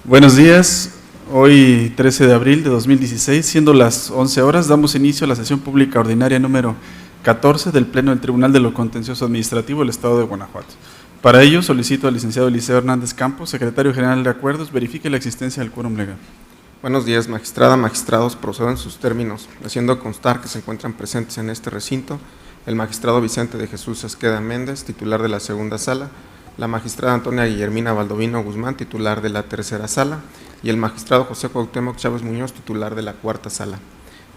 Buenos días, hoy 13 de abril de 2016, siendo las 11 horas, damos inicio a la sesión pública ordinaria número 14 del Pleno del Tribunal de lo Contencioso Administrativo del Estado de Guanajuato. Para ello, solicito al licenciado Eliseo Hernández Campos, secretario general de Acuerdos, verifique la existencia del quórum legal. Buenos días, magistrada, magistrados, procedo en sus términos, haciendo constar que se encuentran presentes en este recinto el magistrado Vicente de Jesús Esqueda Méndez, titular de la segunda sala, la magistrada Antonia Guillermina Baldovino Guzmán, titular de la tercera sala, y el magistrado José Cuauhtémoc Chávez Muñoz, titular de la cuarta sala,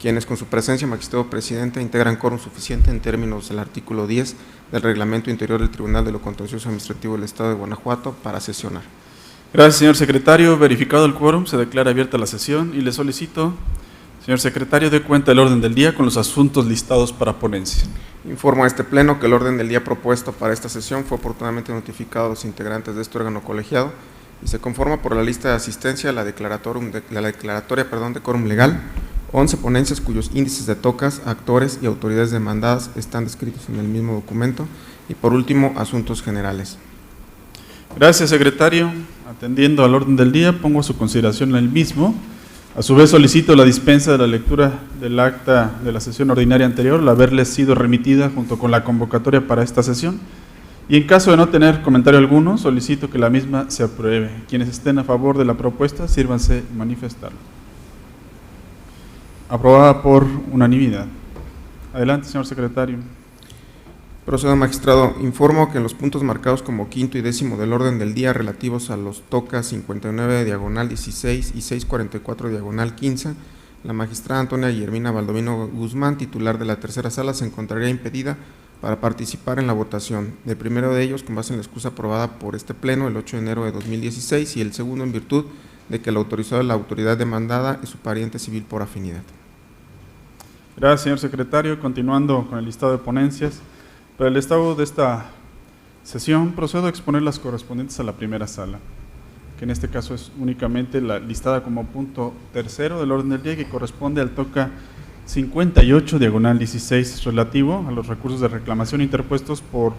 quienes con su presencia, magistrado presidente, integran quórum suficiente en términos del artículo 10 del Reglamento Interior del Tribunal de lo Contencioso Administrativo del Estado de Guanajuato para sesionar. Gracias, señor secretario. Verificado el quórum, se declara abierta la sesión y le solicito, señor secretario, dé cuenta del orden del día con los asuntos listados para ponencia. Informo a este Pleno que el orden del día propuesto para esta sesión fue oportunamente notificado a los integrantes de este órgano colegiado y se conforma por la lista de asistencia a la declaratoria de quórum legal, 11 ponencias cuyos índices de tocas, actores y autoridades demandadas están descritos en el mismo documento y por último, asuntos generales. Gracias, secretario. Atendiendo al orden del día, pongo a su consideración el mismo. A su vez, solicito la dispensa de la lectura del acta de la sesión ordinaria anterior, al haberle sido remitida junto con la convocatoria para esta sesión. Y en caso de no tener comentario alguno, solicito que la misma se apruebe. Quienes estén a favor de la propuesta, sírvanse manifestarlo. Aprobada por unanimidad. Adelante, señor secretario. Procedo, magistrado. Informo que en los puntos marcados como quinto y décimo del orden del día relativos a los tocas 59 diagonal 16 y 644 diagonal 15, la magistrada Antonia Guillermina Baldovino Guzmán, titular de la tercera sala, se encontraría impedida para participar en la votación. El primero de ellos con base en la excusa aprobada por este Pleno el 8 de enero de 2016 y el segundo en virtud de que el autorizado de la autoridad demandada es su pariente civil por afinidad. Gracias, señor secretario. Continuando con el listado de ponencias, para el estado de esta sesión procedo a exponer las correspondientes a la primera sala, que en este caso es únicamente la listada como punto tercero del orden del día, que corresponde al toca 58 diagonal 16 relativo a los recursos de reclamación interpuestos por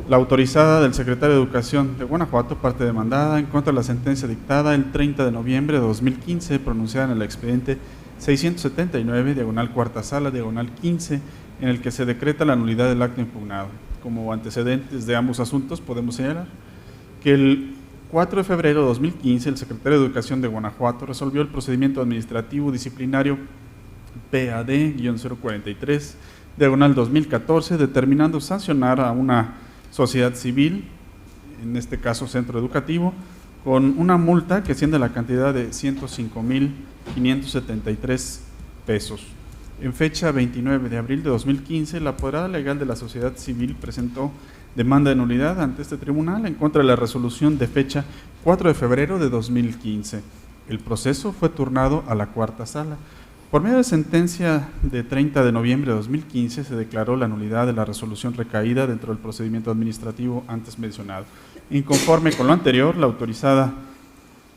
la autorizada del secretario de Educación de Guanajuato, parte demandada, en contra de la sentencia dictada el 30 de noviembre de 2015, pronunciada en el expediente 679 diagonal cuarta sala diagonal 15, en el que se decreta la nulidad del acto impugnado. Como antecedentes de ambos asuntos podemos señalar que el 4 de febrero de 2015 el secretario de Educación de Guanajuato resolvió el procedimiento administrativo disciplinario PAD-043 diagonal 2014, determinando sancionar a una sociedad civil, en este caso centro educativo, con una multa que asciende a la cantidad de 105,573 pesos. En fecha 29 de abril de 2015, la apoderada legal de la sociedad civil presentó demanda de nulidad ante este tribunal en contra de la resolución de fecha 4 de febrero de 2015. El proceso fue turnado a la cuarta sala. Por medio de sentencia de 30 de noviembre de 2015, se declaró la nulidad de la resolución recaída dentro del procedimiento administrativo antes mencionado. Inconforme con lo anterior, la autorizada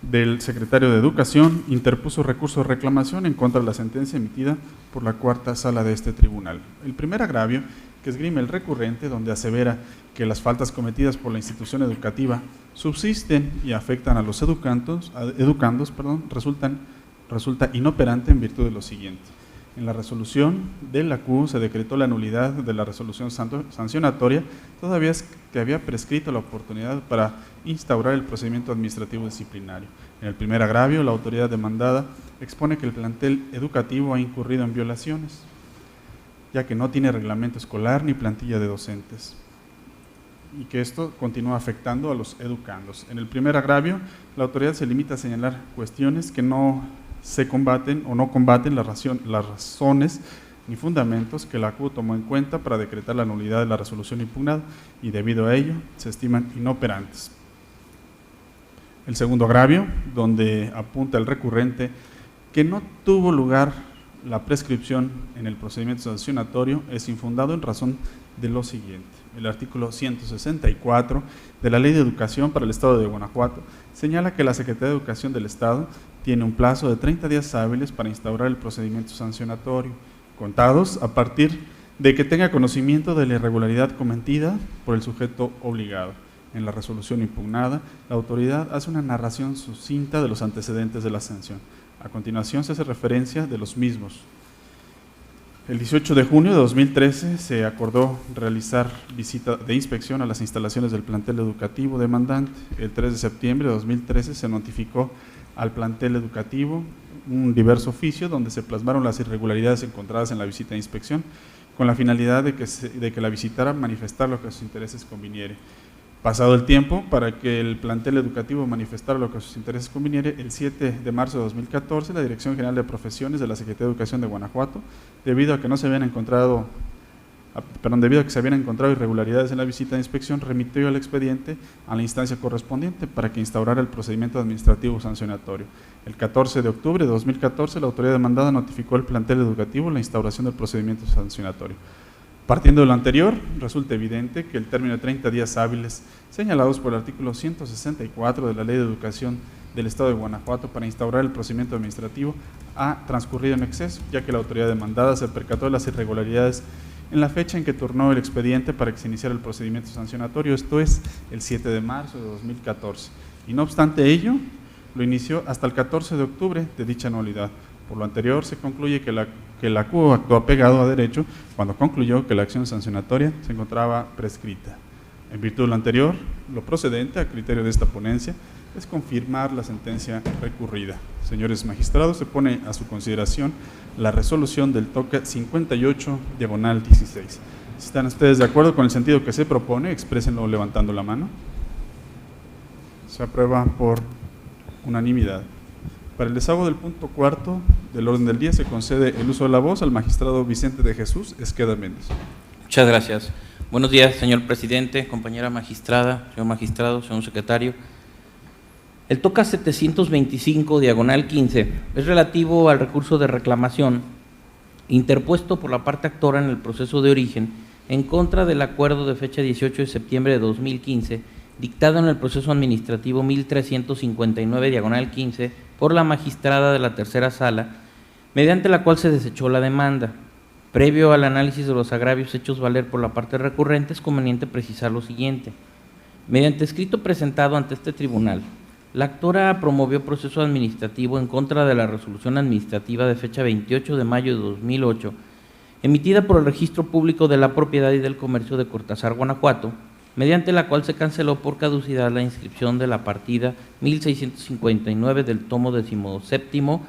del secretario de Educación interpuso recurso de reclamación en contra de la sentencia emitida por la cuarta sala de este tribunal. El primer agravio que esgrime el recurrente, donde asevera que las faltas cometidas por la institución educativa subsisten y afectan a los educandos, resulta inoperante en virtud de lo siguiente. En la resolución de la CU se decretó la nulidad de la resolución sancionatoria, todavía que había prescrito la oportunidad para instaurar el procedimiento administrativo disciplinario. En el primer agravio, la autoridad demandada expone que el plantel educativo ha incurrido en violaciones, ya que no tiene reglamento escolar ni plantilla de docentes, y que esto continúa afectando a los educandos. En el primer agravio, la autoridad se limita a señalar cuestiones que no se combaten o no combaten las razones ni fundamentos que la CU tomó en cuenta para decretar la nulidad de la resolución impugnada y debido a ello se estiman inoperantes. El segundo agravio, donde apunta el recurrente que no tuvo lugar la prescripción en el procedimiento sancionatorio, es infundado en razón de lo siguiente. El artículo 164 de la Ley de Educación para el Estado de Guanajuato señala que la Secretaría de Educación del Estado tiene un plazo de 30 días hábiles para instaurar el procedimiento sancionatorio, contados a partir de que tenga conocimiento de la irregularidad cometida por el sujeto obligado. En la resolución impugnada, la autoridad hace una narración sucinta de los antecedentes de la sanción. A continuación se hace referencia de los mismos. El 18 de junio de 2013 se acordó realizar visita de inspección a las instalaciones del plantel educativo demandante. El 3 de septiembre de 2013 se notificó al plantel educativo un diverso oficio donde se plasmaron las irregularidades encontradas en la visita de inspección con la finalidad de que la visitara manifestar lo que a sus intereses conviniere. Pasado el tiempo, para que el plantel educativo manifestara lo que a sus intereses conviniere, el 7 de marzo de 2014, la Dirección General de Profesiones de la Secretaría de Educación de Guanajuato, debido a que se habían encontrado irregularidades en la visita de inspección, remitió el expediente a la instancia correspondiente para que instaurara el procedimiento administrativo sancionatorio. El 14 de octubre de 2014, la autoridad demandada notificó al plantel educativo la instauración del procedimiento sancionatorio. Partiendo de lo anterior, resulta evidente que el término de 30 días hábiles señalados por el artículo 164 de la Ley de Educación del Estado de Guanajuato para instaurar el procedimiento administrativo ha transcurrido en exceso, ya que la autoridad demandada se percató de las irregularidades en la fecha en que turnó el expediente para que se iniciara el procedimiento sancionatorio, esto es, el 7 de marzo de 2014. Y no obstante ello, lo inició hasta el 14 de octubre de dicha anualidad. Por lo anterior, se concluye que la CUO actuó apegado a derecho cuando concluyó que la acción sancionatoria se encontraba prescrita. En virtud de lo anterior, lo procedente a criterio de esta ponencia es confirmar la sentencia recurrida. Señores magistrados, se pone a su consideración la resolución del TOCA 58/16. Si están ustedes de acuerdo con el sentido que se propone, exprésenlo levantando la mano. Se aprueba por unanimidad. Para el desahogo del punto cuarto del orden del día se concede el uso de la voz al magistrado Vicente de Jesús Esqueda Méndez. Muchas gracias. Buenos días, señor presidente, compañera magistrada, señor magistrado, señor secretario. El TOCA 725/15 es relativo al recurso de reclamación interpuesto por la parte actora en el proceso de origen en contra del acuerdo de fecha 18 de septiembre de 2015 dictado en el proceso administrativo 1359/15 por la magistrada de la tercera sala, mediante la cual se desechó la demanda. Previo al análisis de los agravios hechos valer por la parte recurrente, es conveniente precisar lo siguiente. Mediante escrito presentado ante este tribunal, la actora promovió proceso administrativo en contra de la resolución administrativa de fecha 28 de mayo de 2008, emitida por el Registro Público de la Propiedad y del Comercio de Cortázar, Guanajuato, mediante la cual se canceló por caducidad la inscripción de la partida 1659 del tomo 17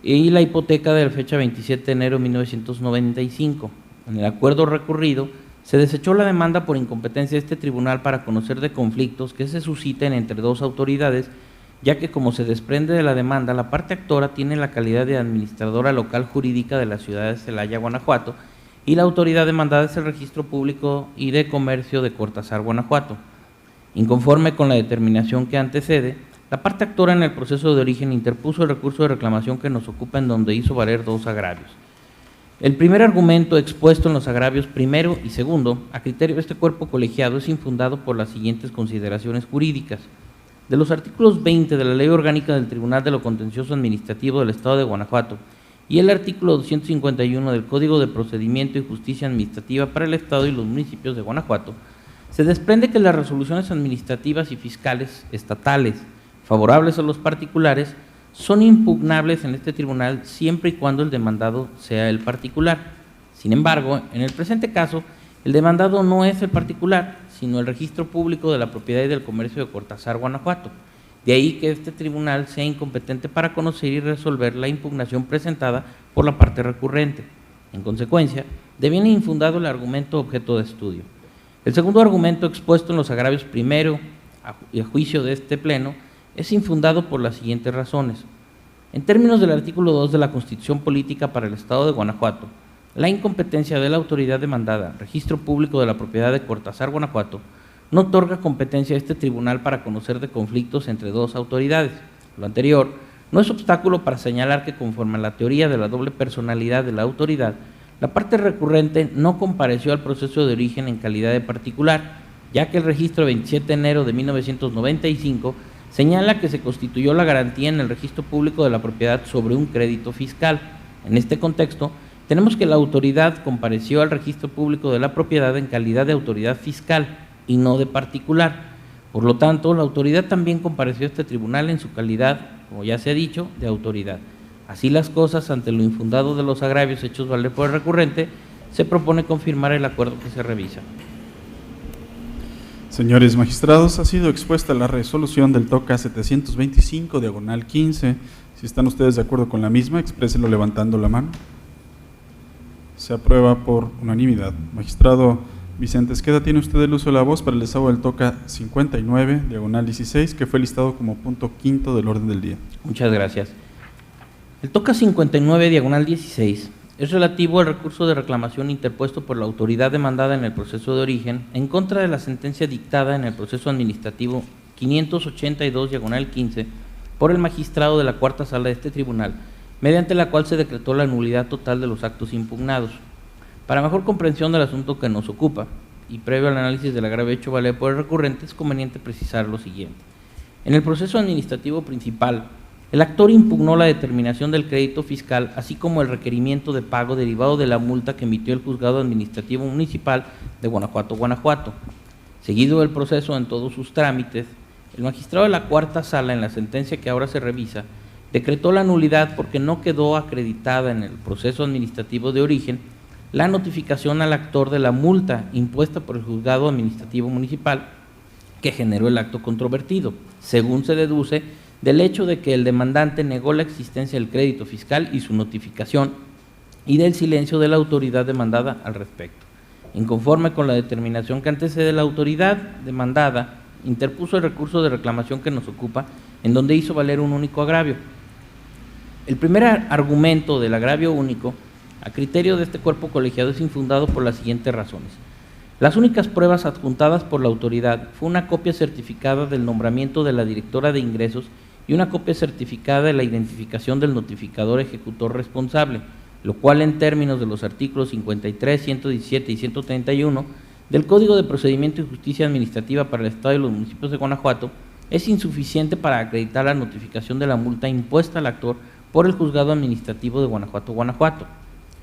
y la hipoteca de la fecha 27 de enero de 1995. En el acuerdo recurrido, se desechó la demanda por incompetencia de este tribunal para conocer de conflictos que se susciten entre dos autoridades, ya que, como se desprende de la demanda, la parte actora tiene la calidad de administradora local jurídica de la ciudad de Celaya, Guanajuato, y la autoridad demandada es el Registro Público y de Comercio de Cortázar, Guanajuato. Inconforme con la determinación que antecede, la parte actora en el proceso de origen interpuso el recurso de reclamación que nos ocupa, en donde hizo valer dos agravios. El primer argumento expuesto en los agravios primero y segundo, a criterio de este cuerpo colegiado, es infundado por las siguientes consideraciones jurídicas. De los artículos 20 de la Ley Orgánica del Tribunal de lo Contencioso Administrativo del Estado de Guanajuato y el artículo 251 del Código de Procedimiento y Justicia Administrativa para el Estado y los municipios de Guanajuato, se desprende que las resoluciones administrativas y fiscales estatales favorables a los particulares son impugnables en este tribunal siempre y cuando el demandado sea el particular. Sin embargo, en el presente caso, el demandado no es el particular, sino el Registro Público de la Propiedad y del Comercio de Cortázar, Guanajuato. De ahí que este tribunal sea incompetente para conocer y resolver la impugnación presentada por la parte recurrente. En consecuencia, deviene infundado el argumento objeto de estudio. El segundo argumento expuesto en los agravios primero y a juicio de este pleno es infundado por las siguientes razones. En términos del artículo 2 de la Constitución Política para el Estado de Guanajuato, la incompetencia de la autoridad demandada, Registro Público de la Propiedad de Cortázar, Guanajuato, no otorga competencia a este tribunal para conocer de conflictos entre dos autoridades. Lo anterior no es obstáculo para señalar que, conforme a la teoría de la doble personalidad de la autoridad, la parte recurrente no compareció al proceso de origen en calidad de particular, ya que el registro 27 de enero de 1995 señala que se constituyó la garantía en el Registro Público de la Propiedad sobre un crédito fiscal. En este contexto, tenemos que la autoridad compareció al Registro Público de la Propiedad en calidad de autoridad fiscal y no de particular, Por lo tanto, la autoridad también compareció a este tribunal en su calidad, como ya se ha dicho, de autoridad. Así las cosas, ante lo infundado de los agravios hechos valer por el recurrente, se propone confirmar el acuerdo que se revisa. Señores magistrados, ha sido expuesta la resolución del TOCA 725, diagonal 15. Si están ustedes de acuerdo con la misma, exprésenlo levantando la mano. Se aprueba por unanimidad. Magistrado Vicente Esqueda, tiene usted el uso de la voz para el desahogo del TOCA 59, diagonal 16, que fue listado como punto quinto del orden del día. Muchas gracias. El TOCA 59, diagonal 16, es relativo al recurso de reclamación interpuesto por la autoridad demandada en el proceso de origen en contra de la sentencia dictada en el proceso administrativo 582, diagonal 15, por el magistrado de la cuarta sala de este tribunal, mediante la cual se decretó la nulidad total de los actos impugnados. Para mejor comprensión del asunto que nos ocupa, y previo al análisis del agravio hecho valer por el recurrente, es conveniente precisar lo siguiente. En el proceso administrativo principal, el actor impugnó la determinación del crédito fiscal, así como el requerimiento de pago derivado de la multa que emitió el Juzgado Administrativo Municipal de Guanajuato, Guanajuato. Seguido el proceso en todos sus trámites, el magistrado de la cuarta sala, en la sentencia que ahora se revisa, decretó la nulidad porque no quedó acreditada en el proceso administrativo de origen la notificación al actor de la multa impuesta por el Juzgado Administrativo Municipal que generó el acto controvertido, según se deduce del hecho de que el demandante negó la existencia del crédito fiscal y su notificación, y del silencio de la autoridad demandada al respecto. Inconforme con la determinación que antecede, la autoridad demandada interpuso el recurso de reclamación que nos ocupa, en donde hizo valer un único agravio. El primer argumento del agravio único, a criterio de este cuerpo colegiado, es infundado por las siguientes razones. Las únicas pruebas adjuntadas por la autoridad fue una copia certificada del nombramiento de la directora de ingresos y una copia certificada de la identificación del notificador ejecutor responsable, lo cual en términos de los artículos 53, 117 y 131 del Código de Procedimiento y Justicia Administrativa para el Estado y los municipios de Guanajuato es insuficiente para acreditar la notificación de la multa impuesta al actor por el Juzgado Administrativo de Guanajuato, Guanajuato.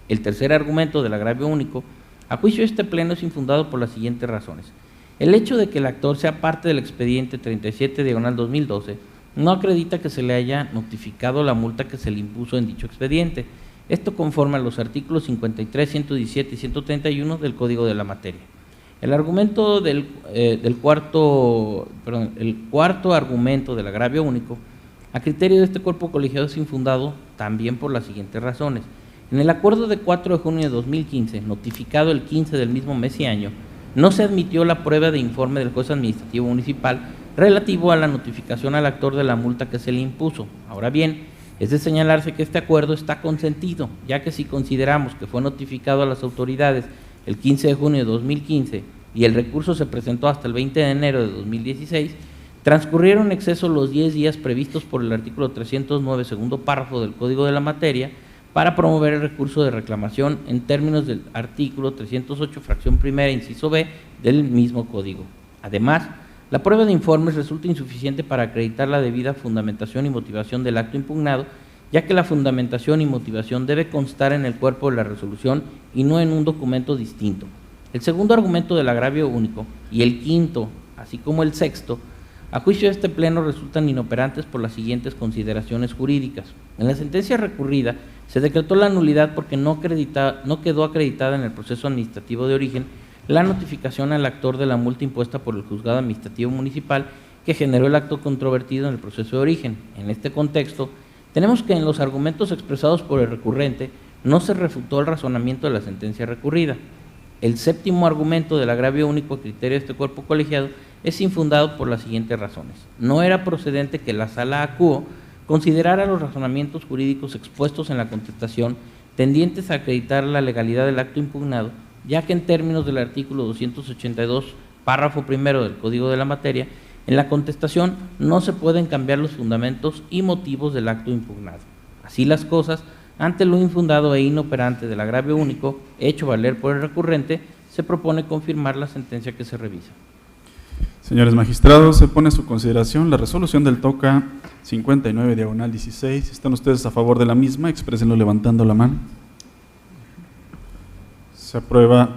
El tercer argumento del agravio único, a juicio de este pleno, es infundado por las siguientes razones. El hecho de que el actor sea parte del expediente 37, diagonal 2012, no acredita que se le haya notificado la multa que se le impuso en dicho expediente. Esto conforme a los artículos 53, 117 y 131 del Código de la materia. El argumento el cuarto argumento del agravio único, a criterio de este cuerpo colegiado, es infundado también por las siguientes razones. En el acuerdo de 4 de junio de 2015, notificado el 15 del mismo mes y año, no se admitió la prueba de informe del juez administrativo municipal relativo a la notificación al actor de la multa que se le impuso. Ahora bien, es de señalarse que este acuerdo está consentido, ya que si consideramos que fue notificado a las autoridades el 15 de junio de 2015 y el recurso se presentó hasta el 20 de enero de 2016, transcurrieron en exceso los 10 días previstos por el artículo 309, segundo párrafo del Código de la materia, para promover el recurso de reclamación en términos del artículo 308, fracción primera, inciso B, del mismo Código. Además, la prueba de informes resulta insuficiente para acreditar la debida fundamentación y motivación del acto impugnado, ya que la fundamentación y motivación debe constar en el cuerpo de la resolución y no en un documento distinto. El segundo argumento del agravio único y el quinto, así como el sexto, a juicio de este pleno, resultan inoperantes por las siguientes consideraciones jurídicas. En la sentencia recurrida se decretó la nulidad porque no quedó acreditada en el proceso administrativo de origen la notificación al actor de la multa impuesta por el Juzgado Administrativo Municipal que generó el acto controvertido en el proceso de origen. En este contexto, tenemos que en los argumentos expresados por el recurrente no se refutó el razonamiento de la sentencia recurrida. El séptimo argumento del agravio único a criterio de este cuerpo colegiado es infundado por las siguientes razones. No era procedente que la Sala Acuo considerara los razonamientos jurídicos expuestos en la contestación tendientes a acreditar la legalidad del acto impugnado, ya que en términos del artículo 282, párrafo primero del Código de la materia, en la contestación no se pueden cambiar los fundamentos y motivos del acto impugnado. Así las cosas, ante lo infundado e inoperante del agravio único hecho valer por el recurrente, se propone confirmar la sentencia que se revisa. Señores magistrados, se pone a su consideración la resolución del TOCA 59, diagonal 16. ¿Están ustedes a favor de la misma? Exprésenlo levantando la mano. Se aprueba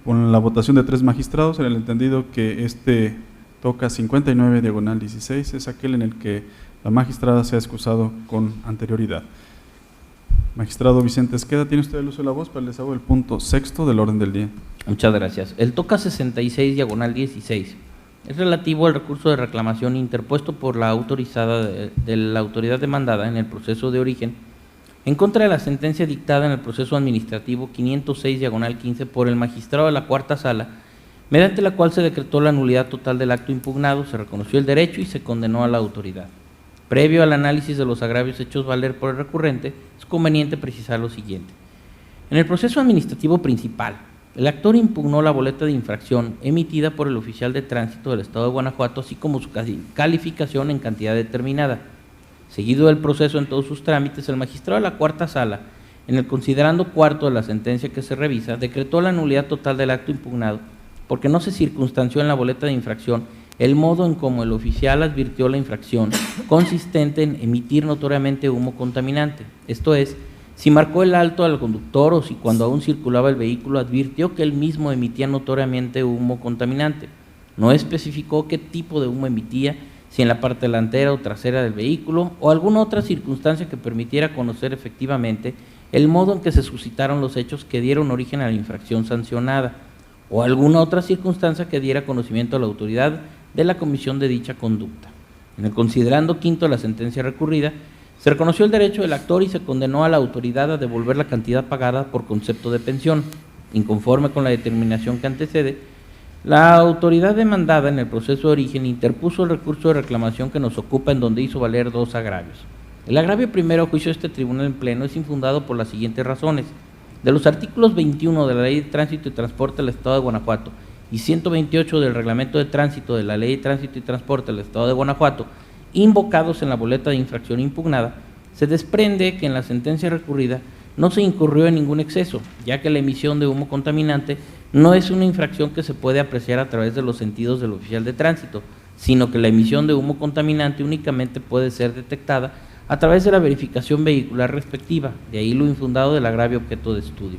con la votación de 3 magistrados, en el entendido que este toca 59, diagonal 16, es aquel en el que la magistrada se ha excusado con anterioridad. Magistrado Vicente Esqueda, ¿tiene usted el uso de la voz? Para les hago el punto sexto del orden del día. Muchas gracias. El toca 66, diagonal 16, es relativo al recurso de reclamación interpuesto por la autorizada de la autoridad demandada en el proceso de origen en contra de la sentencia dictada en el proceso administrativo 506, diagonal 15, por el magistrado de la cuarta sala, mediante la cual se decretó la nulidad total del acto impugnado, se reconoció el derecho y se condenó a la autoridad. Previo al análisis de los agravios hechos valer por el recurrente, es conveniente precisar lo siguiente. En el proceso administrativo principal, el actor impugnó la boleta de infracción emitida por el oficial de tránsito del Estado de Guanajuato, así como su calificación en cantidad determinada. Seguido el proceso en todos sus trámites, el magistrado de la cuarta sala, en el considerando cuarto de la sentencia que se revisa, decretó la nulidad total del acto impugnado, porque no se circunstanció en la boleta de infracción el modo en cómo el oficial advirtió la infracción, consistente en emitir notoriamente humo contaminante. Esto es, si marcó el alto al conductor o si cuando aún circulaba el vehículo advirtió que él mismo emitía notoriamente humo contaminante. No especificó qué tipo de humo emitía, si en la parte delantera o trasera del vehículo o alguna otra circunstancia que permitiera conocer efectivamente el modo en que se suscitaron los hechos que dieron origen a la infracción sancionada o alguna otra circunstancia que diera conocimiento a la autoridad de la comisión de dicha conducta. En el considerando quinto de la sentencia recurrida, se reconoció el derecho del actor y se condenó a la autoridad a devolver la cantidad pagada por concepto de pensión. Inconforme con la determinación que antecede, la autoridad demandada en el proceso de origen interpuso el recurso de reclamación que nos ocupa, en donde hizo valer dos agravios. El agravio primero, a juicio de este tribunal en pleno, es infundado por las siguientes razones. De los artículos 21 de la Ley de Tránsito y Transporte del Estado de Guanajuato y 128 del Reglamento de Tránsito de la Ley de Tránsito y Transporte del Estado de Guanajuato, invocados en la boleta de infracción impugnada, se desprende que en la sentencia recurrida no se incurrió en ningún exceso, ya que la emisión de humo contaminante no es una infracción que se puede apreciar a través de los sentidos del oficial de tránsito, sino que la emisión de humo contaminante únicamente puede ser detectada a través de la verificación vehicular respectiva, de ahí lo infundado del agravio objeto de estudio.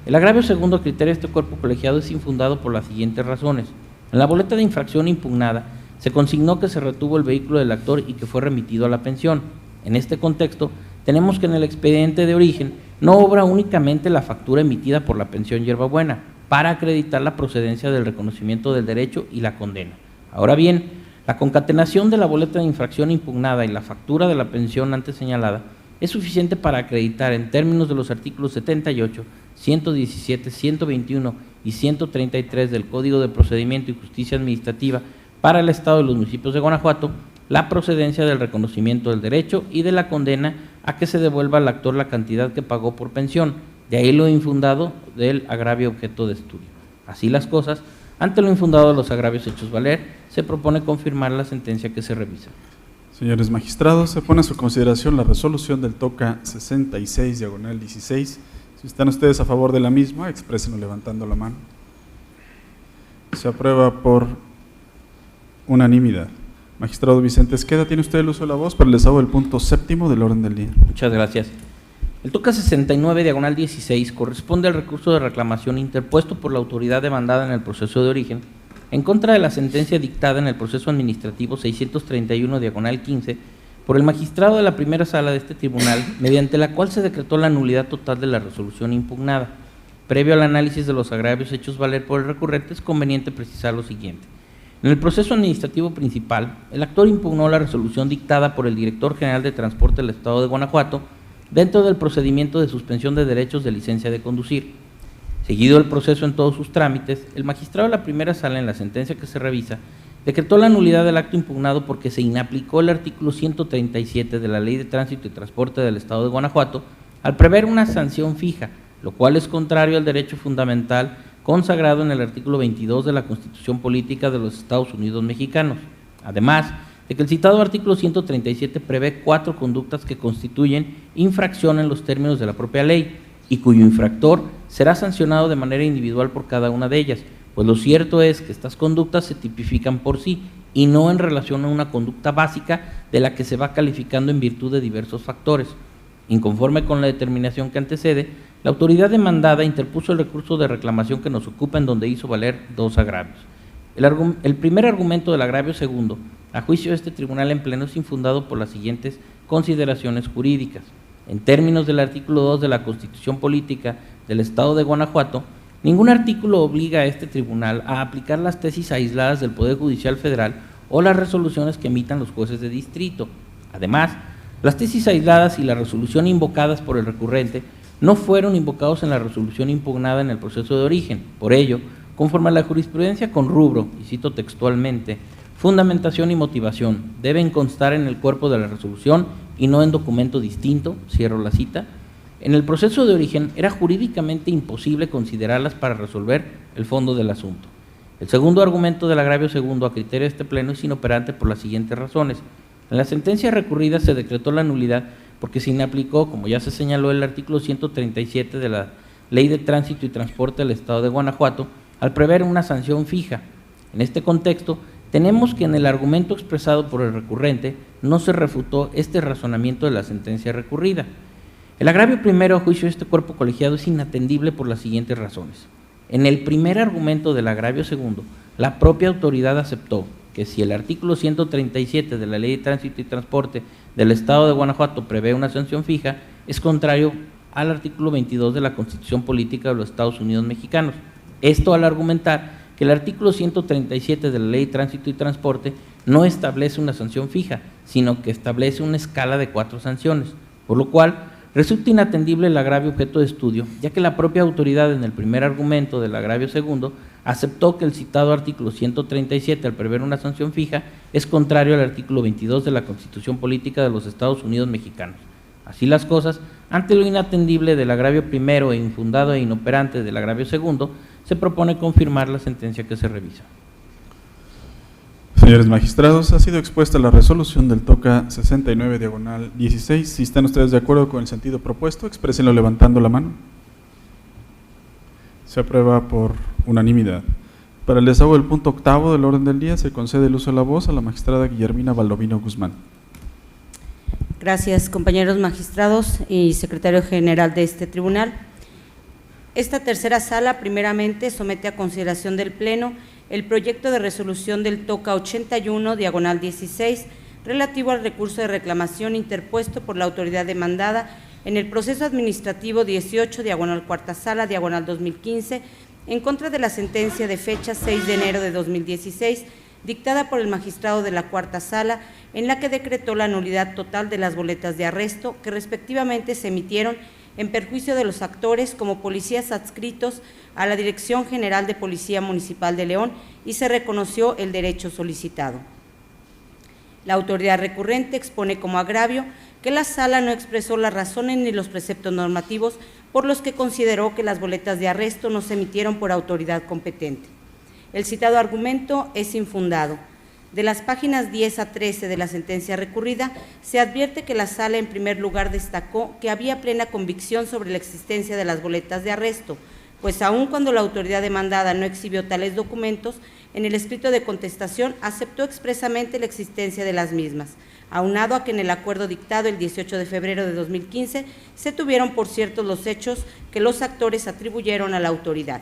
El agravio segundo, a criterio de este cuerpo colegiado, es infundado por las siguientes razones. En la boleta de infracción impugnada se consignó que se retuvo el vehículo del actor y que fue remitido a la pensión. En este contexto, tenemos que en el expediente de origen no obra únicamente la factura emitida por la pensión Hierbabuena para acreditar la procedencia del reconocimiento del derecho y la condena. Ahora bien, la concatenación de la boleta de infracción impugnada y la factura de la pensión antes señalada es suficiente para acreditar, en términos de los artículos 78, 117, 121 y 133 del Código de Procedimiento y Justicia Administrativa para el Estado y los municipios de Guanajuato, la procedencia del reconocimiento del derecho y de la condena a que se devuelva al actor la cantidad que pagó por pensión, de ahí lo infundado del agravio objeto de estudio. Así las cosas, ante lo infundado de los agravios hechos valer, se propone confirmar la sentencia que se revisa. Señores magistrados, se pone a su consideración la resolución del toca 66, diagonal 16. Si están ustedes a favor de la misma, exprésenlo levantando la mano. Se aprueba por unanimidad. Magistrado Vicente Esqueda, tiene usted el uso de la voz para el desahogo del punto séptimo del orden del día. Muchas gracias. El toca 69, diagonal 16, corresponde al recurso de reclamación interpuesto por la autoridad demandada en el proceso de origen en contra de la sentencia dictada en el proceso administrativo 631, diagonal 15, por el magistrado de la primera sala de este tribunal, mediante la cual se decretó la nulidad total de la resolución impugnada. Previo al análisis de los agravios hechos valer por el recurrente, es conveniente precisar lo siguiente. En el proceso administrativo principal, el actor impugnó la resolución dictada por el director general de Transporte del Estado de Guanajuato dentro del procedimiento de suspensión de derechos de licencia de conducir. Seguido el proceso en todos sus trámites, el magistrado de la primera sala, en la sentencia que se revisa, decretó la nulidad del acto impugnado porque se inaplicó el artículo 137 de la Ley de Tránsito y Transporte del Estado de Guanajuato al prever una sanción fija, lo cual es contrario al derecho fundamental consagrado en el artículo 22 de la Constitución Política de los Estados Unidos Mexicanos. Además de que el citado artículo 137 prevé 4 conductas que constituyen infracción en los términos de la propia ley y cuyo infractor será sancionado de manera individual por cada una de ellas, pues lo cierto es que estas conductas se tipifican por sí y no en relación a una conducta básica de la que se va calificando en virtud de diversos factores. Inconforme con la determinación que antecede, la autoridad demandada interpuso el recurso de reclamación que nos ocupa, en donde hizo valer 2 agravios. El primer argumento del agravio segundo, a juicio de este tribunal en pleno, es infundado por las siguientes consideraciones jurídicas. En términos del artículo 2 de la Constitución Política del Estado de Guanajuato, ningún artículo obliga a este tribunal a aplicar las tesis aisladas del Poder Judicial Federal o las resoluciones que emitan los jueces de distrito. Además, las tesis aisladas y la resolución invocadas por el recurrente no fueron invocados en la resolución impugnada en el proceso de origen. Por ello, conforme a la jurisprudencia con rubro, y cito textualmente, fundamentación y motivación deben constar en el cuerpo de la resolución y no en documento distinto, cierro la cita. En el proceso de origen era jurídicamente imposible considerarlas para resolver el fondo del asunto. El segundo argumento del agravio segundo a criterio de este pleno es inoperante por las siguientes razones. En la sentencia recurrida se decretó la nulidad porque se inaplicó, como ya se señaló, el artículo 137 de la Ley de Tránsito y Transporte del Estado de Guanajuato al prever una sanción fija. En este contexto, tenemos que en el argumento expresado por el recurrente no se refutó este razonamiento de la sentencia recurrida. El agravio primero a juicio de este cuerpo colegiado es inatendible por las siguientes razones. En el primer argumento del agravio segundo, la propia autoridad aceptó que si el artículo 137 de la Ley de Tránsito y Transporte del Estado de Guanajuato prevé una sanción fija, es contrario al artículo 22 de la Constitución Política de los Estados Unidos Mexicanos. Esto al argumentar que el artículo 137 de la Ley de Tránsito y Transporte no establece una sanción fija, sino que establece una escala de 4 sanciones, por lo cual resulta inatendible el agravio objeto de estudio, ya que la propia autoridad en el primer argumento del agravio segundo aceptó que el citado artículo 137 al prever una sanción fija es contrario al artículo 22 de la Constitución Política de los Estados Unidos Mexicanos. Así las cosas, ante lo inatendible del agravio primero e infundado e inoperante del agravio segundo, se propone confirmar la sentencia que se revisa. Señores magistrados, ha sido expuesta la resolución del TOCA 69/16. Si están ustedes de acuerdo con el sentido propuesto, exprésenlo levantando la mano. Se aprueba por unanimidad. Para el desahogo del punto octavo del orden del día, se concede el uso de la voz a la magistrada Guillermina Baldovino Guzmán. Gracias, compañeros magistrados y secretario general de este tribunal. Esta tercera sala, primeramente, somete a consideración del Pleno el proyecto de resolución del TOCA 81/16, relativo al recurso de reclamación interpuesto por la autoridad demandada en el proceso administrativo 18/4 sala, /2015, en contra de la sentencia de fecha 6 de enero de 2016, dictada por el magistrado de la cuarta sala, en la que decretó la nulidad total de las boletas de arresto que respectivamente se emitieron en perjuicio de los actores como policías adscritos a la Dirección General de Policía Municipal de León y se reconoció el derecho solicitado. La autoridad recurrente expone como agravio que la sala no expresó las razones ni los preceptos normativos por los que consideró que las boletas de arresto no se emitieron por autoridad competente. El citado argumento es infundado. De las páginas 10 a 13 de la sentencia recurrida, se advierte que la sala en primer lugar destacó que había plena convicción sobre la existencia de las boletas de arresto, pues aun cuando la autoridad demandada no exhibió tales documentos, en el escrito de contestación aceptó expresamente la existencia de las mismas, aunado a que en el acuerdo dictado el 18 de febrero de 2015 se tuvieron por ciertos los hechos que los actores atribuyeron a la autoridad.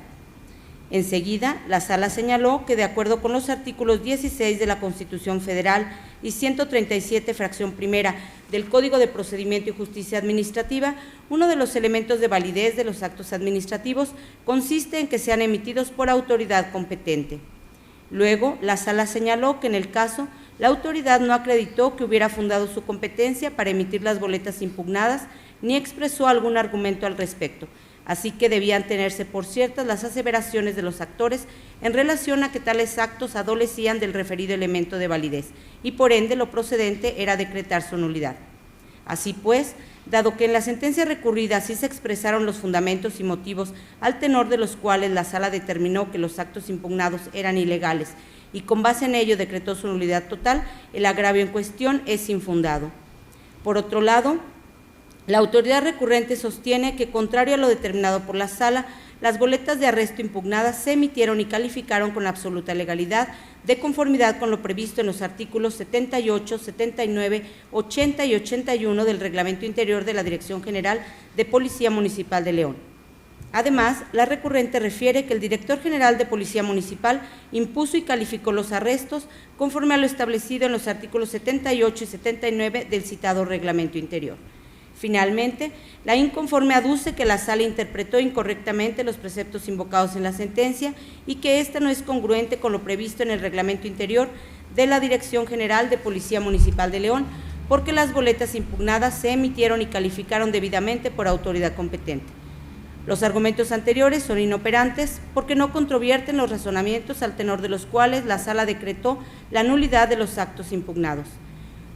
Enseguida, la sala señaló que de acuerdo con los artículos 16 de la Constitución Federal y 137, fracción primera, del Código de Procedimiento y Justicia Administrativa, uno de los elementos de validez de los actos administrativos consiste en que sean emitidos por autoridad competente. Luego, la sala señaló que en el caso, la autoridad no acreditó que hubiera fundado su competencia para emitir las boletas impugnadas ni expresó algún argumento al respecto, así que debían tenerse por ciertas las aseveraciones de los actores en relación a que tales actos adolecían del referido elemento de validez y por ende lo procedente era decretar su nulidad. Así pues, dado que en la sentencia recurrida sí se expresaron los fundamentos y motivos al tenor de los cuales la sala determinó que los actos impugnados eran ilegales y con base en ello decretó su nulidad total, el agravio en cuestión es infundado. Por otro lado, la autoridad recurrente sostiene que, contrario a lo determinado por la sala, las boletas de arresto impugnadas se emitieron y calificaron con absoluta legalidad, de conformidad con lo previsto en los artículos 78, 79, 80 y 81 del Reglamento Interior de la Dirección General de Policía Municipal de León. Además, la recurrente refiere que el director general de Policía Municipal impuso y calificó los arrestos conforme a lo establecido en los artículos 78 y 79 del citado reglamento interior. Finalmente, la inconforme aduce que la Sala interpretó incorrectamente los preceptos invocados en la sentencia y que ésta no es congruente con lo previsto en el reglamento interior de la Dirección General de Policía Municipal de León, porque las boletas impugnadas se emitieron y calificaron debidamente por autoridad competente. Los argumentos anteriores son inoperantes porque no controvierten los razonamientos al tenor de los cuales la Sala decretó la nulidad de los actos impugnados.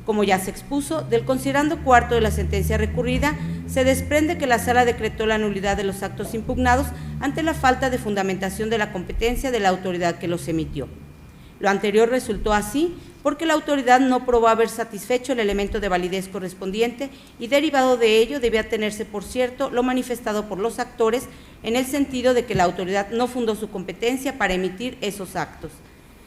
Como ya se expuso, del considerando cuarto de la sentencia recurrida, se desprende que la Sala decretó la nulidad de los actos impugnados ante la falta de fundamentación de la competencia de la autoridad que los emitió. Lo anterior resultó así porque la autoridad no probó haber satisfecho el elemento de validez correspondiente y derivado de ello debía tenerse por cierto lo manifestado por los actores en el sentido de que la autoridad no fundó su competencia para emitir esos actos.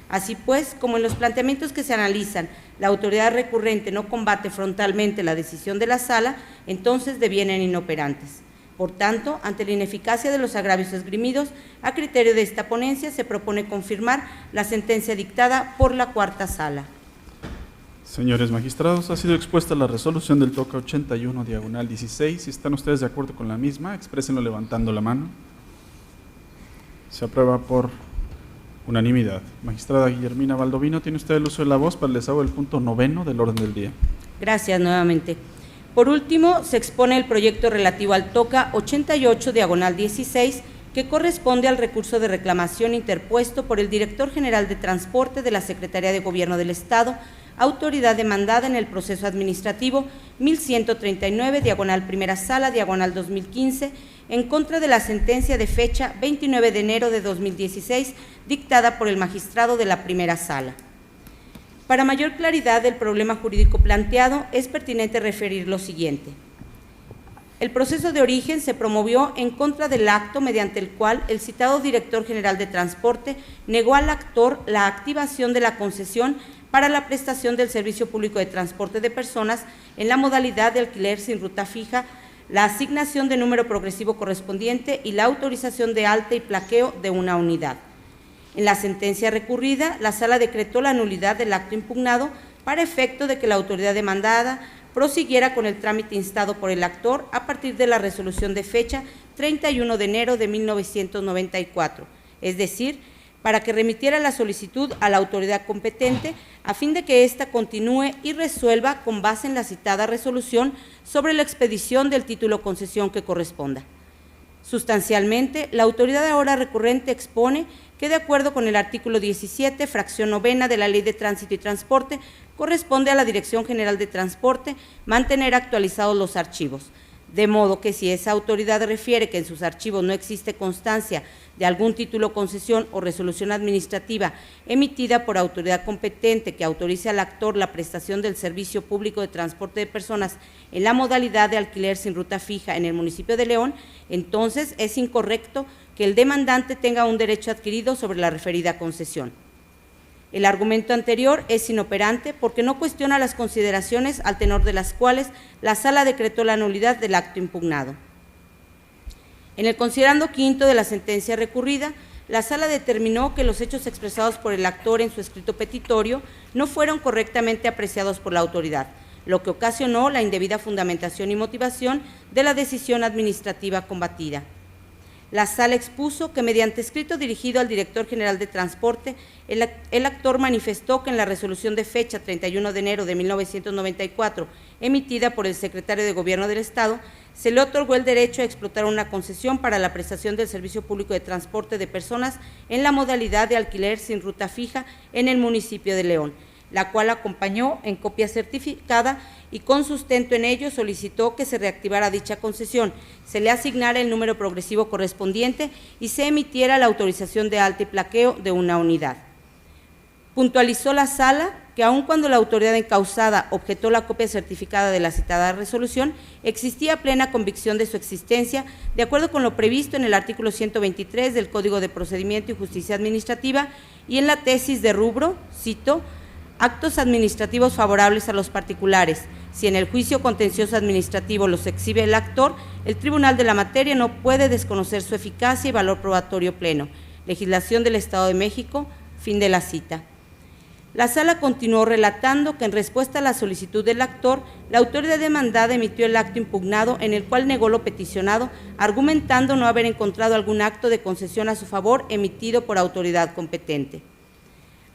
Así pues, como en los planteamientos que se analizan, la autoridad recurrente no combate frontalmente la decisión de la Sala, entonces devienen inoperantes. Por tanto, ante la ineficacia de los agravios esgrimidos, a criterio de esta ponencia se propone confirmar la sentencia dictada por la cuarta Sala. Señores magistrados, ha sido expuesta la resolución del TOCA 81/16. Si están ustedes de acuerdo con la misma, exprésenlo levantando la mano. Se aprueba por unanimidad. Magistrada Guillermina Baldovino, tiene usted el uso de la voz para el desahogo del punto 9 del orden del día. Gracias nuevamente. Por último, se expone el proyecto relativo al TOCA 88/16, que corresponde al recurso de reclamación interpuesto por el Director General de Transporte de la Secretaría de Gobierno del Estado, autoridad demandada en el proceso administrativo 1139, primera sala, 2015, en contra de la sentencia de fecha 29 de enero de 2016, dictada por el magistrado de la primera sala. Para mayor claridad del problema jurídico planteado, es pertinente referir lo siguiente. El proceso de origen se promovió en contra del acto mediante el cual el citado Director General de Transporte negó al actor la activación de la concesión para la prestación del servicio público de transporte de personas en la modalidad de alquiler sin ruta fija, la asignación de número progresivo correspondiente y la autorización de alta y plaqueo de una unidad. En la sentencia recurrida, la Sala decretó la nulidad del acto impugnado para efecto de que la autoridad demandada prosiguiera con el trámite instado por el actor a partir de la resolución de fecha 31 de enero de 1994, es decir, para que remitiera la solicitud a la autoridad competente a fin de que ésta continúe y resuelva con base en la citada resolución sobre la expedición del título concesión que corresponda. Sustancialmente, la autoridad ahora recurrente expone que, de acuerdo con el artículo 17, fracción 9 de la Ley de Tránsito y Transporte, corresponde a la Dirección General de Transporte mantener actualizados los archivos, de modo que si esa autoridad refiere que en sus archivos no existe constancia de algún título concesión o resolución administrativa emitida por autoridad competente que autorice al actor la prestación del servicio público de transporte de personas en la modalidad de alquiler sin ruta fija en el municipio de León, entonces es incorrecto que el demandante tenga un derecho adquirido sobre la referida concesión. El argumento anterior es inoperante porque no cuestiona las consideraciones al tenor de las cuales la Sala decretó la nulidad del acto impugnado. En el considerando quinto de la sentencia recurrida, la Sala determinó que los hechos expresados por el actor en su escrito petitorio no fueron correctamente apreciados por la autoridad, lo que ocasionó la indebida fundamentación y motivación de la decisión administrativa combatida. La Sala expuso que mediante escrito dirigido al Director General de Transporte, el actor manifestó que en la resolución de fecha 31 de enero de 1994, emitida por el Secretario de Gobierno del Estado, se le otorgó el derecho a explotar una concesión para la prestación del servicio público de transporte de personas en la modalidad de alquiler sin ruta fija en el municipio de León, la cual acompañó en copia certificada y con sustento en ello solicitó que se reactivara dicha concesión, se le asignara el número progresivo correspondiente y se emitiera la autorización de alta y plaqueo de una unidad. Puntualizó la Sala que aun cuando la autoridad encausada objetó la copia certificada de la citada resolución, existía plena convicción de su existencia, de acuerdo con lo previsto en el artículo 123 del Código de Procedimiento y Justicia Administrativa y en la tesis de rubro, cito, actos administrativos favorables a los particulares. Si en el juicio contencioso administrativo los exhibe el actor, el tribunal de la materia no puede desconocer su eficacia y valor probatorio pleno. Legislación del Estado de México, fin de la cita. La sala continuó relatando que en respuesta a la solicitud del actor, la autoridad demandada emitió el acto impugnado en el cual negó lo peticionado, argumentando no haber encontrado algún acto de concesión a su favor emitido por autoridad competente.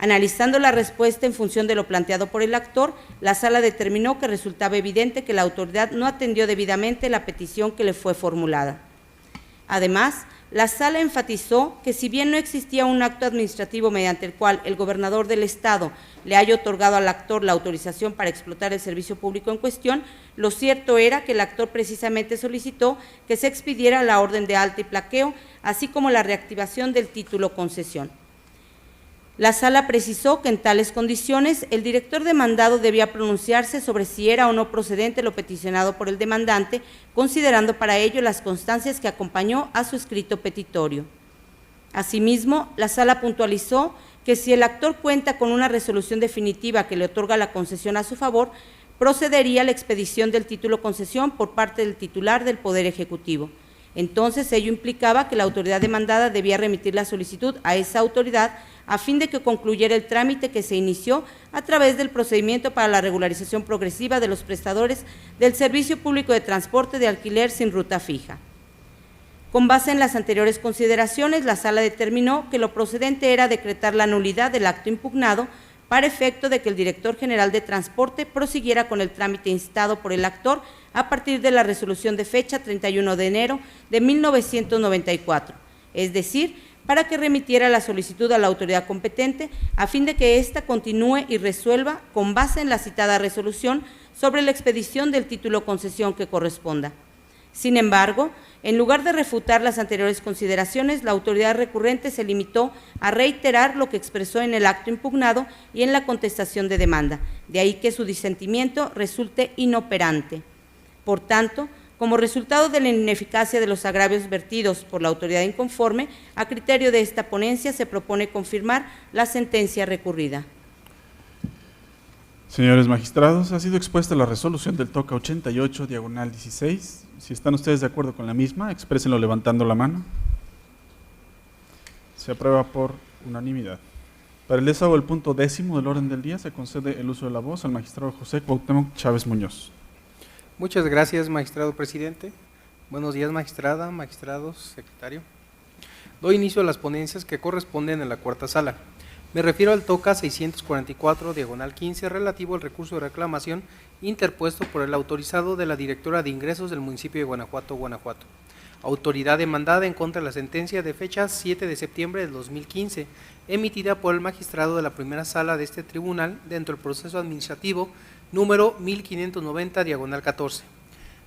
Analizando la respuesta en función de lo planteado por el actor, la sala determinó que resultaba evidente que la autoridad no atendió debidamente la petición que le fue formulada. Además, la sala enfatizó que si bien no existía un acto administrativo mediante el cual el gobernador del Estado le haya otorgado al actor la autorización para explotar el servicio público en cuestión, lo cierto era que el actor precisamente solicitó que se expidiera la orden de alta y plaqueo, así como la reactivación del título concesión. La sala precisó que en tales condiciones el director demandado debía pronunciarse sobre si era o no procedente lo peticionado por el demandante, considerando para ello las constancias que acompañó a su escrito petitorio. Asimismo, la sala puntualizó que si el actor cuenta con una resolución definitiva que le otorga la concesión a su favor, procedería a la expedición del título concesión por parte del titular del Poder Ejecutivo. Entonces, ello implicaba que la autoridad demandada debía remitir la solicitud a esa autoridad a fin de que concluyera el trámite que se inició a través del procedimiento para la regularización progresiva de los prestadores del servicio público de transporte de alquiler sin ruta fija. Con base en las anteriores consideraciones, la sala determinó que lo procedente era decretar la nulidad del acto impugnado para efecto de que el director general de transporte prosiguiera con el trámite instado por el actor a partir de la resolución de fecha 31 de enero de 1994, es decir, para que remitiera la solicitud a la autoridad competente a fin de que ésta continúe y resuelva con base en la citada resolución sobre la expedición del título concesión que corresponda. Sin embargo, en lugar de refutar las anteriores consideraciones, la autoridad recurrente se limitó a reiterar lo que expresó en el acto impugnado y en la contestación de demanda, de ahí que su disentimiento resulte inoperante. Por tanto, como resultado de la ineficacia de los agravios vertidos por la autoridad inconforme, a criterio de esta ponencia se propone confirmar la sentencia recurrida. Señores magistrados, ha sido expuesta la resolución del TOCA 88, diagonal 16. Si están ustedes de acuerdo con la misma, exprésenlo levantando la mano. Se aprueba por unanimidad. Para el desahogo del punto 10º del orden del día, se concede el uso de la voz al magistrado José Cuauhtémoc Chávez Muñoz. Muchas gracias, magistrado presidente. Buenos días, magistrada, magistrados, secretario. Doy inicio a las ponencias que corresponden a la cuarta sala. Me refiero al TOCA 644, diagonal 15, relativo al recurso de reclamación interpuesto por el autorizado de la directora de ingresos del municipio de Guanajuato, Guanajuato. Autoridad demandada en contra de la sentencia de fecha 7 de septiembre del 2015, emitida por el magistrado de la primera sala de este tribunal dentro del proceso administrativo número 1590, diagonal 14.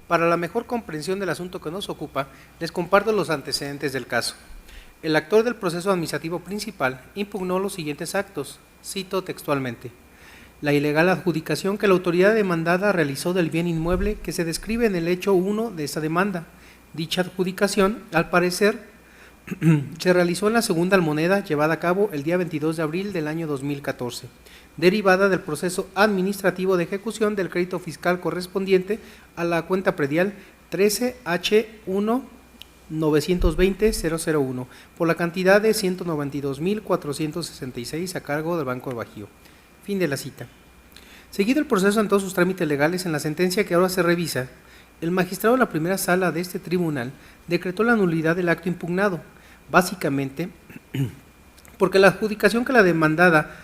Para la mejor comprensión del asunto que nos ocupa, les comparto los antecedentes del caso. El actor del proceso administrativo principal impugnó los siguientes actos, cito textualmente: la ilegal adjudicación que la autoridad demandada realizó del bien inmueble que se describe en el hecho 1 de esta demanda. Dicha adjudicación, al parecer, se realizó en la segunda almoneda llevada a cabo el día 22 de abril del año 2014, derivada del proceso administrativo de ejecución del crédito fiscal correspondiente a la cuenta predial 13H1-920-001 por la cantidad de 192.466 a cargo del Banco de Bajío. Fin de la cita. Seguido el proceso en todos sus trámites legales, en la sentencia que ahora se revisa, el magistrado de la primera sala de este tribunal decretó la nulidad del acto impugnado, básicamente porque la adjudicación que la demandada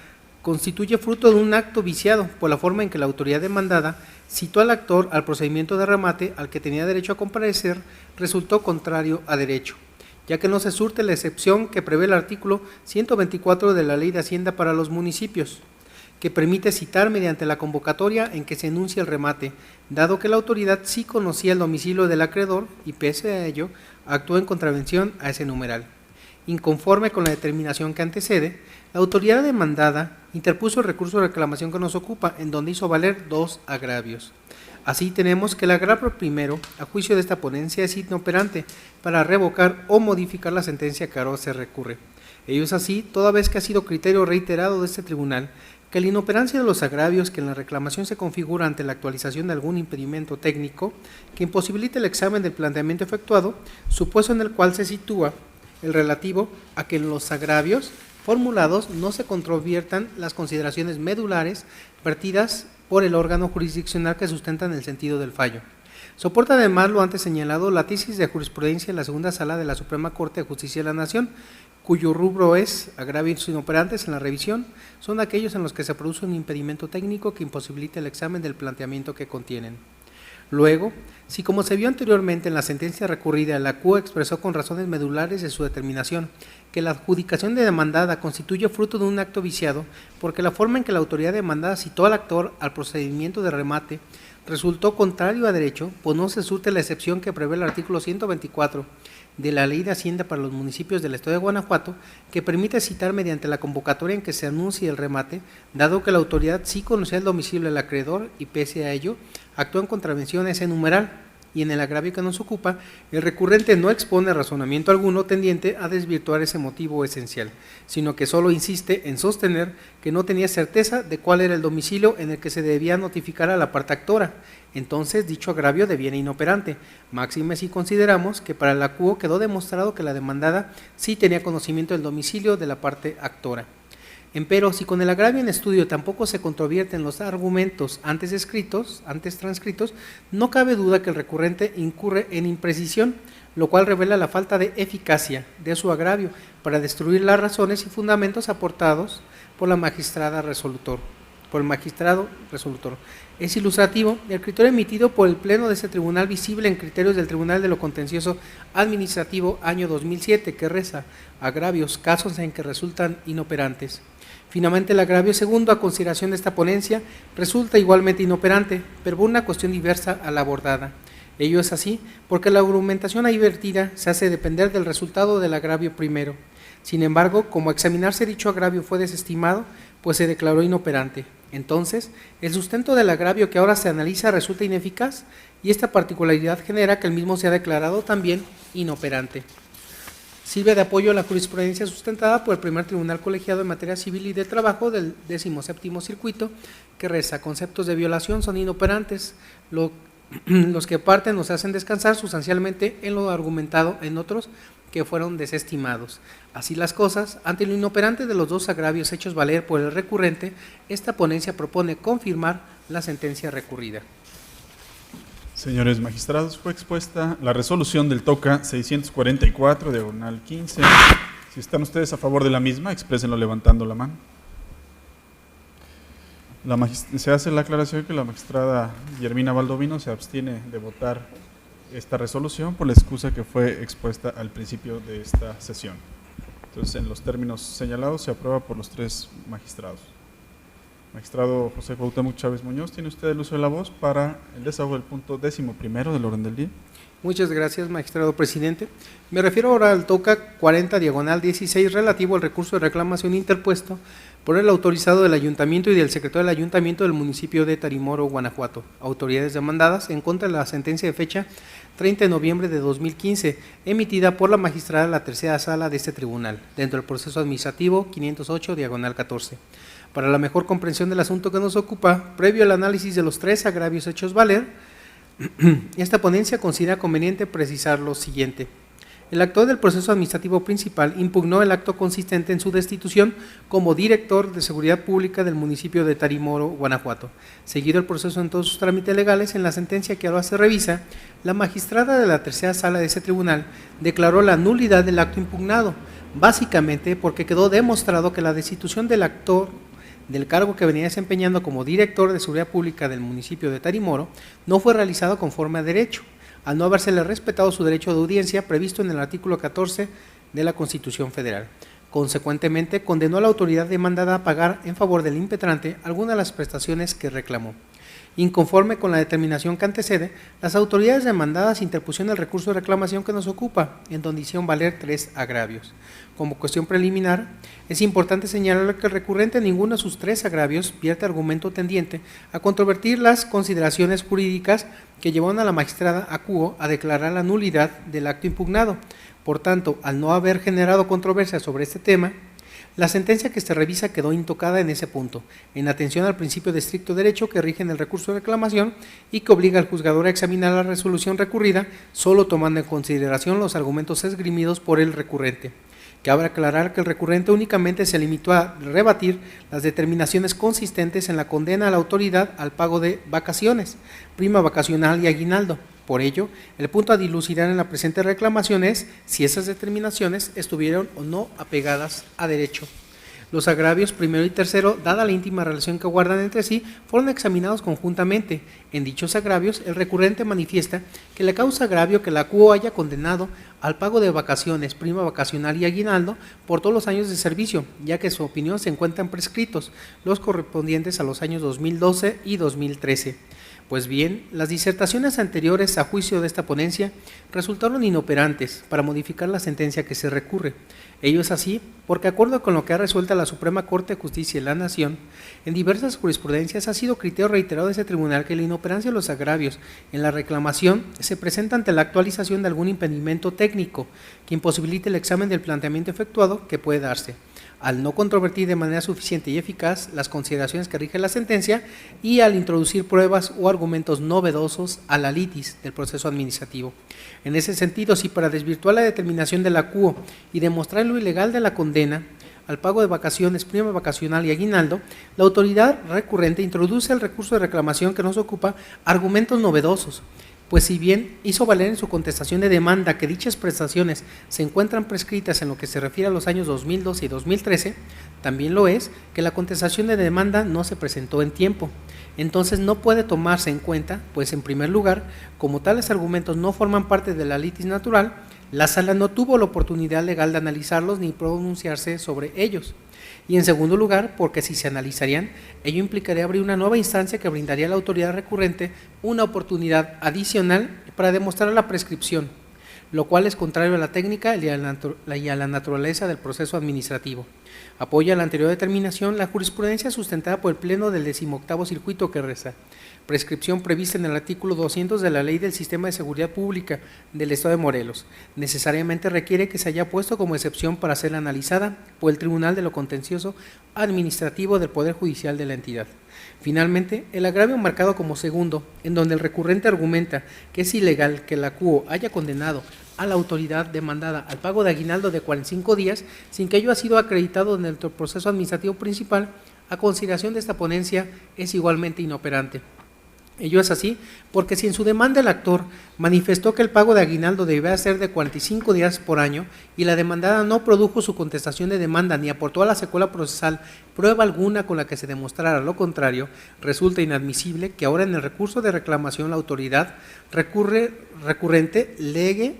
constituye fruto de un acto viciado por la forma en que la autoridad demandada citó al actor al procedimiento de remate al que tenía derecho a comparecer, resultó contrario a derecho, ya que no se surte la excepción que prevé el artículo 124 de la Ley de Hacienda para los municipios, que permite citar mediante la convocatoria en que se enuncia el remate, dado que la autoridad sí conocía el domicilio del acreedor y pese a ello actuó en contravención a ese numeral. Inconforme con la determinación que antecede, la autoridad demandada interpuso el recurso de reclamación que nos ocupa, en donde hizo valer dos agravios. Así tenemos que el agravio primero, a juicio de esta ponencia, es inoperante para revocar o modificar la sentencia que ahora se recurre. Ello es así, toda vez que ha sido criterio reiterado de este tribunal que la inoperancia de los agravios que en la reclamación se configura ante la actualización de algún impedimento técnico que imposibilite el examen del planteamiento efectuado, supuesto en el cual se sitúa el relativo a que en los agravios formulados no se controviertan las consideraciones medulares vertidas por el órgano jurisdiccional que sustentan el sentido del fallo. Soporta además lo antes señalado la tesis de jurisprudencia en la segunda sala de la Suprema Corte de Justicia de la Nación, cuyo rubro es agravios inoperantes en la revisión, son aquellos en los que se produce un impedimento técnico que imposibilita el examen del planteamiento que contienen. Luego, si como se vio anteriormente en la sentencia recurrida, la CUE expresó con razones medulares de su determinación que la adjudicación de demandada constituye fruto de un acto viciado, porque la forma en que la autoridad demandada citó al actor al procedimiento de remate resultó contrario a derecho, pues no se surte la excepción que prevé el artículo 124 de la Ley de Hacienda para los municipios del Estado de Guanajuato, que permite citar mediante la convocatoria en que se anuncie el remate, dado que la autoridad sí conocía el domicilio del acreedor y pese a ello actúa en contravención a ese numeral, y en el agravio que nos ocupa, el recurrente no expone razonamiento alguno tendiente a desvirtuar ese motivo esencial, sino que solo insiste en sostener que no tenía certeza de cuál era el domicilio en el que se debía notificar a la parte actora. Entonces, dicho agravio deviene inoperante, máxime si consideramos que para la CUO quedó demostrado que la demandada sí tenía conocimiento del domicilio de la parte actora. Empero, si con el agravio en estudio tampoco se controvierten los argumentos antes transcritos, no cabe duda que el recurrente incurre en imprecisión, lo cual revela la falta de eficacia de su agravio para destruir las razones y fundamentos aportados por el magistrado resolutor. Es ilustrativo el criterio emitido por el Pleno de este tribunal visible en criterios del Tribunal de lo Contencioso Administrativo año 2007, que reza agravios, casos en que resultan inoperantes. Finalmente, el agravio segundo, a consideración de esta ponencia, resulta igualmente inoperante, pero por una cuestión diversa a la abordada. Ello es así porque la argumentación ahí vertida se hace depender del resultado del agravio primero. Sin embargo, como examinarse dicho agravio fue desestimado, pues se declaró inoperante. Entonces, el sustento del agravio que ahora se analiza resulta ineficaz y esta particularidad genera que el mismo sea declarado también inoperante. Sirve de apoyo a la jurisprudencia sustentada por el primer tribunal colegiado en materia civil y de trabajo del 17º circuito, que reza: conceptos de violación son inoperantes, los que parten nos hacen descansar sustancialmente en lo argumentado en otros que fueron desestimados. Así las cosas, ante lo inoperante de los dos agravios hechos valer por el recurrente, esta ponencia propone confirmar la sentencia recurrida. Señores magistrados, fue expuesta la resolución del TOCA 644, diagonal 15. Si están ustedes a favor de la misma, exprésenlo levantando la mano. Se hace la aclaración que la magistrada Guillermina Baldovino se abstiene de votar esta resolución por la excusa que fue expuesta al principio de esta sesión. Entonces, en los términos señalados, se aprueba por los 3 magistrados. Magistrado José Cuauhtémoc Chávez Muñoz, ¿tiene usted el uso de la voz para el desahogo del punto 11º del orden del día? Muchas gracias, magistrado presidente. Me refiero ahora al TOCA 40, diagonal 16, relativo al recurso de reclamación interpuesto por el autorizado del Ayuntamiento y del secretario del Ayuntamiento del municipio de Tarimoro, Guanajuato, autoridades demandadas en contra de la sentencia de fecha 30 de noviembre de 2015, emitida por la magistrada de la tercera sala de este tribunal, dentro del proceso administrativo 508, diagonal 14. Para la mejor comprensión del asunto que nos ocupa, previo al análisis de los 3 agravios hechos valer, esta ponencia considera conveniente precisar lo siguiente. El actor del proceso administrativo principal impugnó el acto consistente en su destitución como director de Seguridad Pública del municipio de Tarimoro, Guanajuato. Seguido el proceso en todos sus trámites legales, en la sentencia que ahora se revisa, la magistrada de la tercera sala de ese tribunal declaró la nulidad del acto impugnado, básicamente porque quedó demostrado que la destitución del actor del cargo que venía desempeñando como director de Seguridad Pública del municipio de Tarimoro no fue realizado conforme a derecho, al no habérsele respetado su derecho de audiencia previsto en el artículo 14 de la Constitución Federal. Consecuentemente, condenó a la autoridad demandada a pagar en favor del impetrante algunas de las prestaciones que reclamó. Inconforme con la determinación que antecede, las autoridades demandadas interpusieron el recurso de reclamación que nos ocupa, en donde hicieron valer 3 agravios. Como cuestión preliminar, es importante señalar que el recurrente en ninguno de sus 3 agravios vierte argumento tendiente a controvertir las consideraciones jurídicas que llevaron a la magistrada acuo a declarar la nulidad del acto impugnado. Por tanto, al no haber generado controversia sobre este tema, La sentencia que se revisa quedó intocada en ese punto, en atención al principio de estricto derecho que rige en el recurso de reclamación y que obliga al juzgador a examinar la resolución recurrida solo tomando en consideración los argumentos esgrimidos por el recurrente. Cabe aclarar que el recurrente únicamente se limitó a rebatir las determinaciones consistentes en la condena a la autoridad al pago de vacaciones, prima vacacional y aguinaldo. Por ello, el punto a dilucidar en la presente reclamación es si esas determinaciones estuvieron o no apegadas a derecho. Los agravios primero y tercero, dada la íntima relación que guardan entre sí, fueron examinados conjuntamente. En dichos agravios, el recurrente manifiesta que le causa agravio que la CUO haya condenado al pago de vacaciones, prima vacacional y aguinaldo por todos los años de servicio, ya que en su opinión se encuentran prescritos los correspondientes a los años 2012 y 2013. Pues bien, las disertaciones anteriores a juicio de esta ponencia resultaron inoperantes para modificar la sentencia que se recurre. Ello es así porque, de acuerdo con lo que ha resuelto la Suprema Corte de Justicia de la Nación, en diversas jurisprudencias ha sido criterio reiterado de ese tribunal que la inoperancia de los agravios en la reclamación se presenta ante la actualización de algún impedimento técnico que imposibilite el examen del planteamiento efectuado que puede darse, al no controvertir de manera suficiente y eficaz las consideraciones que rige la sentencia y al introducir pruebas o argumentos novedosos a la litis del proceso administrativo. En ese sentido, si para desvirtuar la determinación de la CUO y demostrar lo ilegal de la condena al pago de vacaciones, prima vacacional y aguinaldo, la autoridad recurrente introduce el recurso de reclamación que nos ocupa argumentos novedosos, pues si bien hizo valer en su contestación de demanda que dichas prestaciones se encuentran prescritas en lo que se refiere a los años 2012 y 2013, también lo es que la contestación de demanda no se presentó en tiempo. Entonces no puede tomarse en cuenta, pues en primer lugar, como tales argumentos no forman parte de la litis natural, la Sala no tuvo la oportunidad legal de analizarlos ni pronunciarse sobre ellos. Y en segundo lugar, porque si se analizarían, ello implicaría abrir una nueva instancia que brindaría a la autoridad recurrente una oportunidad adicional para demostrar la prescripción, lo cual es contrario a la técnica y a la naturaleza del proceso administrativo. Apoya la anterior determinación la jurisprudencia sustentada por el Pleno del 18º Circuito que reza: prescripción prevista en el artículo 200 de la Ley del Sistema de Seguridad Pública del Estado de Morelos. Necesariamente requiere que se haya puesto como excepción para ser analizada por el Tribunal de lo Contencioso Administrativo del Poder Judicial de la entidad. Finalmente, el agravio marcado como segundo, en donde el recurrente argumenta que es ilegal que la CUO haya condenado a la autoridad demandada al pago de aguinaldo de 45 días sin que ello ha sido acreditado en el proceso administrativo principal, a consideración de esta ponencia es igualmente inoperante. Ello es así porque si en su demanda el actor manifestó que el pago de aguinaldo debía ser de 45 días por año y la demandada no produjo su contestación de demanda ni aportó a la secuela procesal prueba alguna con la que se demostrara lo contrario, resulta inadmisible que ahora en el recurso de reclamación la autoridad recurrente legue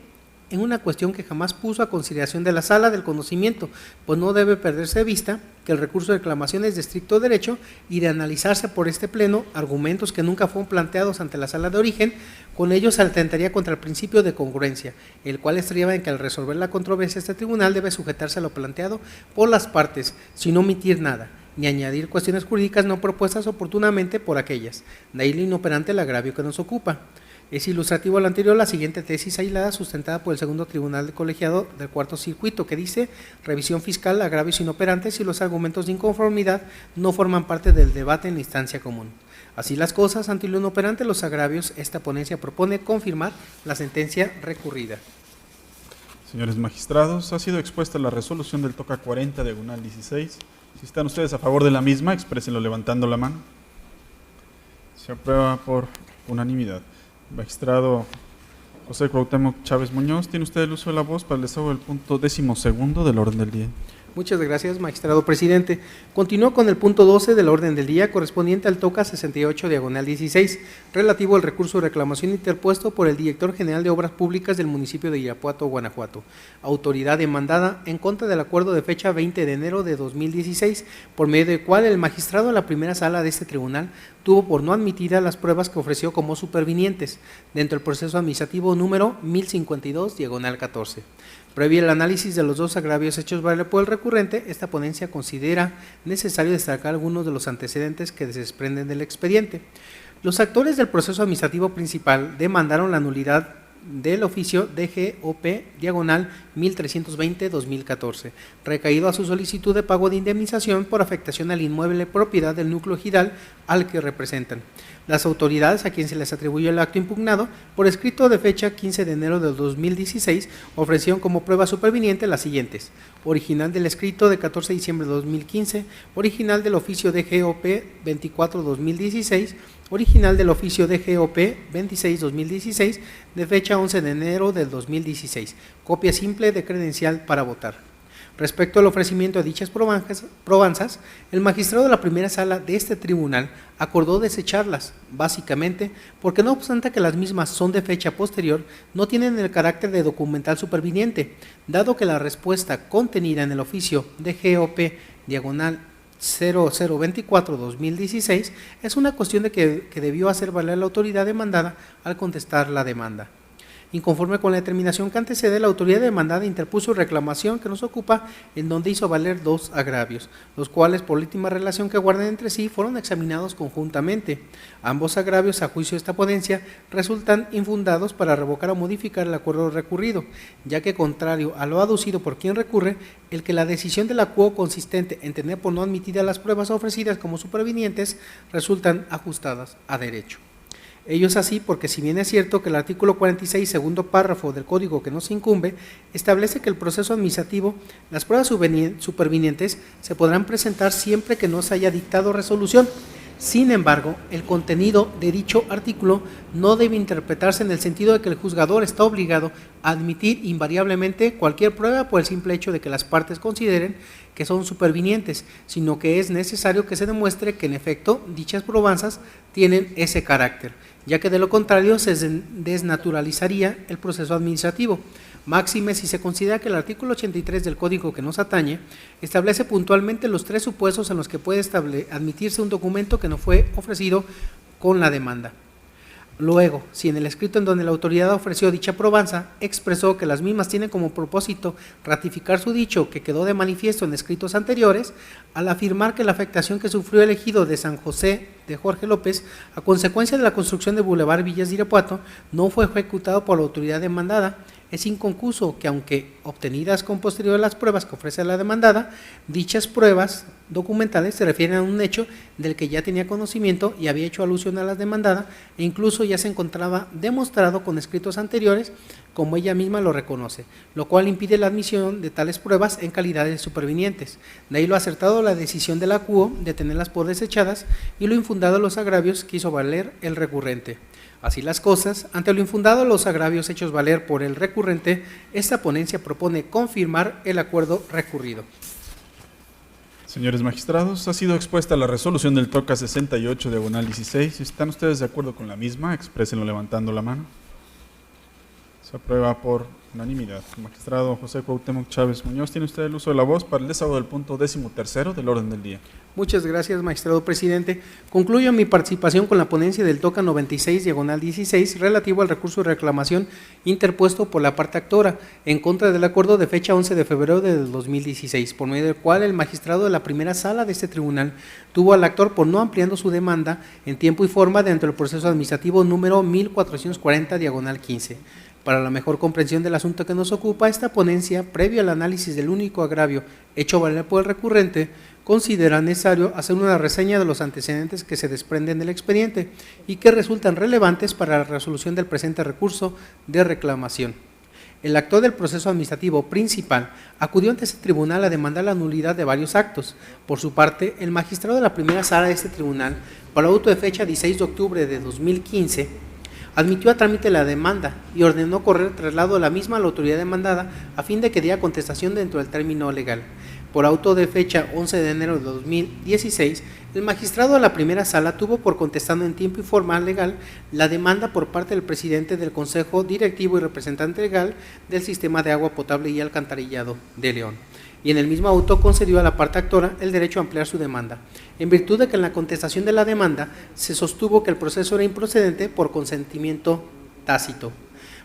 en una cuestión que jamás puso a consideración de la Sala del conocimiento, pues no debe perderse de vista que el recurso de reclamación es de estricto derecho y de analizarse por este pleno argumentos que nunca fueron planteados ante la Sala de origen, con ello se atentaría contra el principio de congruencia, el cual estriba en que al resolver la controversia este tribunal debe sujetarse a lo planteado por las partes, sin omitir nada, ni añadir cuestiones jurídicas no propuestas oportunamente por aquellas, de ahí lo inoperante el agravio que nos ocupa. Es ilustrativo a lo anterior la siguiente tesis aislada sustentada por el segundo tribunal de colegiado del cuarto circuito que dice: revisión fiscal, agravios inoperantes y los argumentos de inconformidad no forman parte del debate en la instancia común. Así las cosas, ante lo inoperante los agravios, esta ponencia propone confirmar la sentencia recurrida. Señores magistrados, ha sido expuesta la resolución del TOCA 40, diagonal 16. Si están ustedes a favor de la misma, exprésenlo levantando la mano. Se aprueba por unanimidad. Magistrado José Cuauhtémoc Chávez Muñoz, tiene usted el uso de la voz para el desahogo del punto 12º del orden del día. Muchas gracias, magistrado presidente. Continúo con el punto 12 del orden del día, correspondiente al TOCA 68, diagonal 16, relativo al recurso de reclamación interpuesto por el director general de Obras Públicas del municipio de Irapuato, Guanajuato, autoridad demandada en contra del acuerdo de fecha 20 de enero de 2016, por medio del cual el magistrado de la primera sala de este tribunal tuvo por no admitidas las pruebas que ofreció como supervinientes dentro del proceso administrativo número 1052, diagonal 14. Previo al análisis de los dos agravios hechos valer por el recurrente, esta ponencia considera necesario destacar algunos de los antecedentes que se desprenden del expediente. Los actores del proceso administrativo principal demandaron la nulidad del oficio DGOP diagonal 1320-2014, recaído a su solicitud de pago de indemnización por afectación al inmueble propiedad del núcleo ejidal al que representan. Las autoridades a quien se les atribuye el acto impugnado, por escrito de fecha 15 de enero del 2016, ofrecieron como prueba superviniente las siguientes: original del escrito de 14 de diciembre de 2015, original del oficio DGOP 24-2016, original del oficio DGOP 26-2016, de fecha 11 de enero del 2016, copia simple de credencial para votar. Respecto al ofrecimiento de dichas probanzas, el magistrado de la primera sala de este tribunal acordó desecharlas, básicamente porque no obstante que las mismas son de fecha posterior, no tienen el carácter de documental superviniente, dado que la respuesta contenida en el oficio DGOP diagonal 0024-2016 es una cuestión de que debió hacer valer la autoridad demandada al contestar la demanda. Inconforme con la determinación que antecede, la autoridad demandada interpuso reclamación que nos ocupa, en donde hizo valer dos agravios, los cuales por la íntima relación que guardan entre sí fueron examinados conjuntamente. Ambos agravios, a juicio de esta ponencia, resultan infundados para revocar o modificar el acuerdo recurrido, ya que contrario a lo aducido por quien recurre, el que la decisión del acuerdo consistente en tener por no admitidas las pruebas ofrecidas como supervinientes resultan ajustadas a derecho. Ello es así porque, si bien es cierto que el artículo 46, segundo párrafo del Código que nos incumbe, establece que el proceso administrativo, las pruebas supervinientes se podrán presentar siempre que no se haya dictado resolución. Sin embargo, el contenido de dicho artículo no debe interpretarse en el sentido de que el juzgador está obligado a admitir invariablemente cualquier prueba por el simple hecho de que las partes consideren que son supervinientes, sino que es necesario que se demuestre que en efecto dichas probanzas tienen ese carácter, ya que de lo contrario se desnaturalizaría el proceso administrativo. Máxime si se considera que el artículo 83 del Código que nos atañe establece puntualmente los tres supuestos en los que puede admitirse un documento que no fue ofrecido con la demanda. Luego, si en el escrito en donde la autoridad ofreció dicha probanza expresó que las mismas tienen como propósito ratificar su dicho que quedó de manifiesto en escritos anteriores, al afirmar que la afectación que sufrió el ejido de San José de Jorge López a consecuencia de la construcción de Boulevard Villas de Irapuato no fue ejecutado por la autoridad demandada, es inconcuso que, aunque obtenidas con posterioridad las pruebas que ofrece la demandada, dichas pruebas documentales se refieren a un hecho del que ya tenía conocimiento y había hecho alusión a la demandada, e incluso ya se encontraba demostrado con escritos anteriores, como ella misma lo reconoce, lo cual impide la admisión de tales pruebas en calidad de supervinientes. De ahí lo acertado la decisión de la CUO de tenerlas por desechadas y lo infundado los agravios que hizo valer el recurrente. Así las cosas, ante lo infundado los agravios hechos valer por el recurrente, esta ponencia propone confirmar el acuerdo recurrido. Señores magistrados, ha sido expuesta la resolución del TOCA 68 diagonal 16. Si están ustedes de acuerdo con la misma, exprésenlo levantando la mano. Se aprueba por unanimidad. Magistrado José Cuauhtémoc Chávez Muñoz, tiene usted el uso de la voz para el desahogo del punto 13º del orden del día. Muchas gracias, magistrado presidente. Concluyo mi participación con la ponencia del TOCA 96 diagonal 16 relativo al recurso de reclamación interpuesto por la parte actora en contra del acuerdo de fecha 11 de febrero del 2016, por medio del cual el magistrado de la primera sala de este tribunal tuvo al actor por no ampliando su demanda en tiempo y forma dentro del proceso administrativo número 1440 diagonal 15. Para la mejor comprensión del asunto que nos ocupa, esta ponencia, previo al análisis del único agravio hecho valer por el recurrente, considera necesario hacer una reseña de los antecedentes que se desprenden del expediente y que resultan relevantes para la resolución del presente recurso de reclamación. El actor del proceso administrativo principal acudió ante este tribunal a demandar la nulidad de varios actos. Por su parte, el magistrado de la primera sala de este tribunal, por auto de fecha 16 de octubre de 2015, admitió a trámite la demanda y ordenó correr traslado de la misma a la autoridad demandada a fin de que diera contestación dentro del término legal. Por auto de fecha 11 de enero de 2016, el magistrado de la primera sala tuvo por contestando en tiempo y forma legal la demanda por parte del presidente del Consejo Directivo y representante legal del Sistema de Agua Potable y Alcantarillado de León, y en el mismo auto concedió a la parte actora el derecho a ampliar su demanda, en virtud de que en la contestación de la demanda se sostuvo que el proceso era improcedente por consentimiento tácito.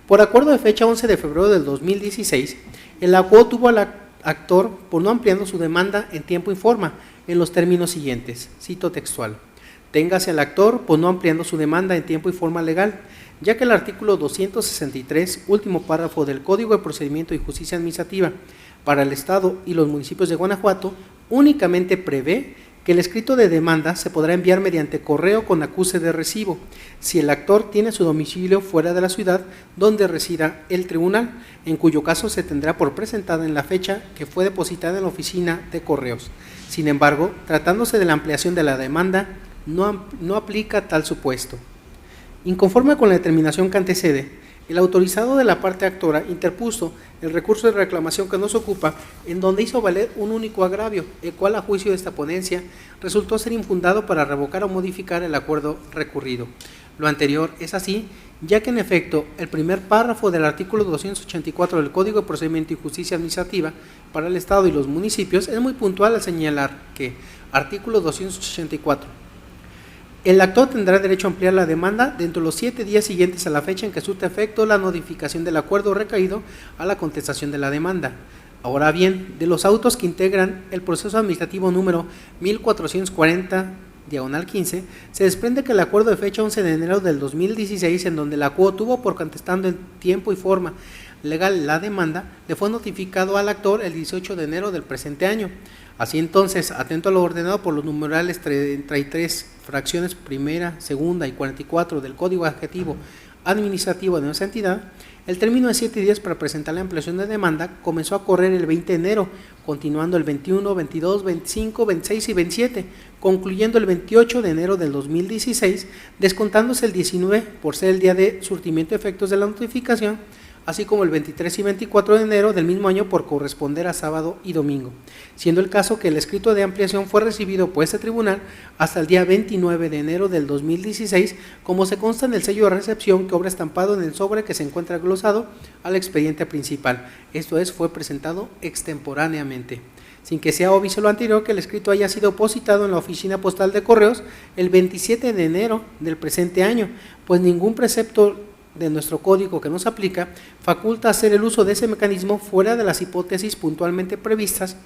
Por acuerdo de fecha 11 de febrero del 2016, el ACO tuvo al actor por no ampliando su demanda en tiempo y forma en los términos siguientes, cito textual: Téngase al actor, pues no ampliando su demanda en tiempo y forma legal, ya que el artículo 263, último párrafo del Código de Procedimiento y Justicia Administrativa para el Estado y los municipios de Guanajuato, únicamente prevé que el escrito de demanda se podrá enviar mediante correo con acuse de recibo, si el actor tiene su domicilio fuera de la ciudad donde resida el tribunal, en cuyo caso se tendrá por presentada en la fecha que fue depositada en la oficina de correos. Sin embargo, tratándose de la ampliación de la demanda, no aplica tal supuesto. Inconforme con la determinación que antecede, el autorizado de la parte actora interpuso el recurso de reclamación que nos ocupa, en donde hizo valer un único agravio, el cual a juicio de esta ponencia resultó ser infundado para revocar o modificar el acuerdo recurrido. Lo anterior es así, ya que en efecto el primer párrafo del artículo 284 del Código de Procedimiento y Justicia Administrativa para el Estado y los municipios es muy puntual al señalar que, artículo 284, el actor tendrá derecho a ampliar la demanda dentro de los 7 días siguientes a la fecha en que surta efecto la notificación del acuerdo recaído a la contestación de la demanda. Ahora bien, de los autos que integran el proceso administrativo número 1440/15, se desprende que el acuerdo de fecha 11 de enero del 2016, en donde la CUO tuvo por contestando en tiempo y forma legal la demanda, le fue notificado al actor el 18 de enero del presente año. Así entonces, atento a lo ordenado por los numerales 33, fracciones primera, segunda y 44 del Código Adjetivo Administrativo de nuestra entidad, el término de 7 días para presentar la ampliación de demanda comenzó a correr el 20 de enero, continuando el 21, 22, 25, 26 y 27, concluyendo el 28 de enero del 2016, descontándose el 19 por ser el día de surtimiento de efectos de la notificación, así como el 23 y 24 de enero del mismo año por corresponder a sábado y domingo, siendo el caso que el escrito de ampliación fue recibido por este tribunal hasta el día 29 de enero del 2016, como se consta en el sello de recepción que obra estampado en el sobre que se encuentra glosado al expediente principal, esto es, fue presentado extemporáneamente, sin que sea obvio lo anterior que el escrito haya sido depositado en la oficina postal de correos el 27 de enero del presente año, pues ningún precepto de nuestro código que nos aplica faculta hacer el uso de ese mecanismo fuera de las hipótesis puntualmente previstas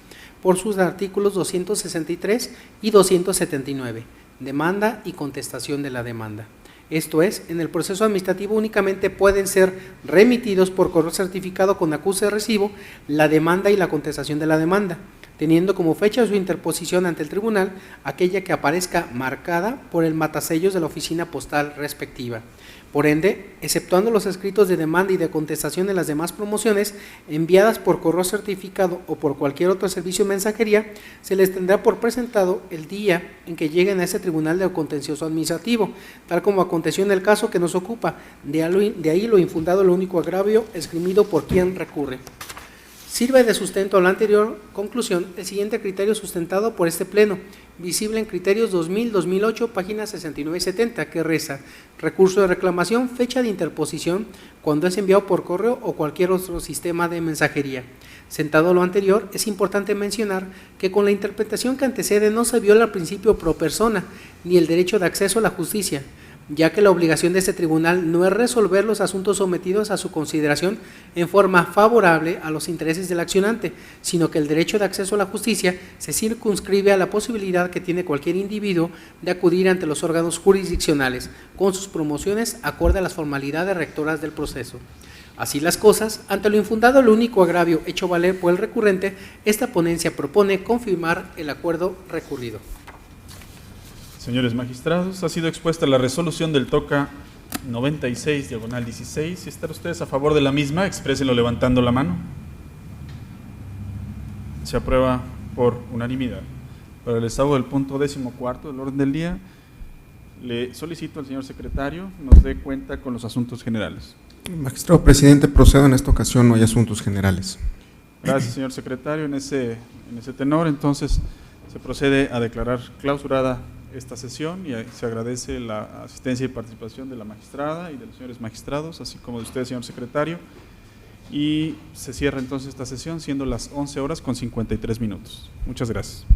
por sus artículos 263 y 279, demanda y contestación de la demanda. Esto es, en el proceso administrativo únicamente pueden ser remitidos por correo certificado con acuse de recibo la demanda y la contestación de la demanda, teniendo como fecha de su interposición ante el tribunal aquella que aparezca marcada por el matasellos de la oficina postal respectiva. Por ende, exceptuando los escritos de demanda y de contestación en las demás promociones enviadas por correo certificado o por cualquier otro servicio de mensajería, se les tendrá por presentado el día en que lleguen a ese tribunal de contencioso administrativo, tal como aconteció en el caso que nos ocupa, de ahí lo infundado, lo único agravio esgrimido por quien recurre. Sirve de sustento a la anterior conclusión el siguiente criterio sustentado por este pleno, visible en criterios 2000-2008, páginas 69 y 70, que reza: recurso de reclamación, fecha de interposición, cuando es enviado por correo o cualquier otro sistema de mensajería. Sentado lo anterior, es importante mencionar que con la interpretación que antecede no se viola el principio pro persona, ni el derecho de acceso a la justicia, ya que la obligación de este tribunal no es resolver los asuntos sometidos a su consideración en forma favorable a los intereses del accionante, sino que el derecho de acceso a la justicia se circunscribe a la posibilidad que tiene cualquier individuo de acudir ante los órganos jurisdiccionales con sus promociones acorde a las formalidades rectoras del proceso. Así las cosas, ante lo infundado, el único agravio hecho valer por el recurrente, esta ponencia propone confirmar el acuerdo recurrido. Señores magistrados, ha sido expuesta la resolución del TOCA 96/16. Si están ustedes a favor de la misma, exprésenlo levantando la mano. Se aprueba por unanimidad. Para el estado del punto 14 del orden del día, le solicito al señor secretario nos dé cuenta con los asuntos generales. Magistrado presidente, procedo, en esta ocasión no hay asuntos generales. Gracias, señor secretario. En ese tenor, entonces, se procede a declarar clausurada esta sesión y se agradece la asistencia y participación de la magistrada y de los señores magistrados, así como de usted, señor secretario, y se cierra entonces esta sesión siendo las 11:53. Muchas gracias.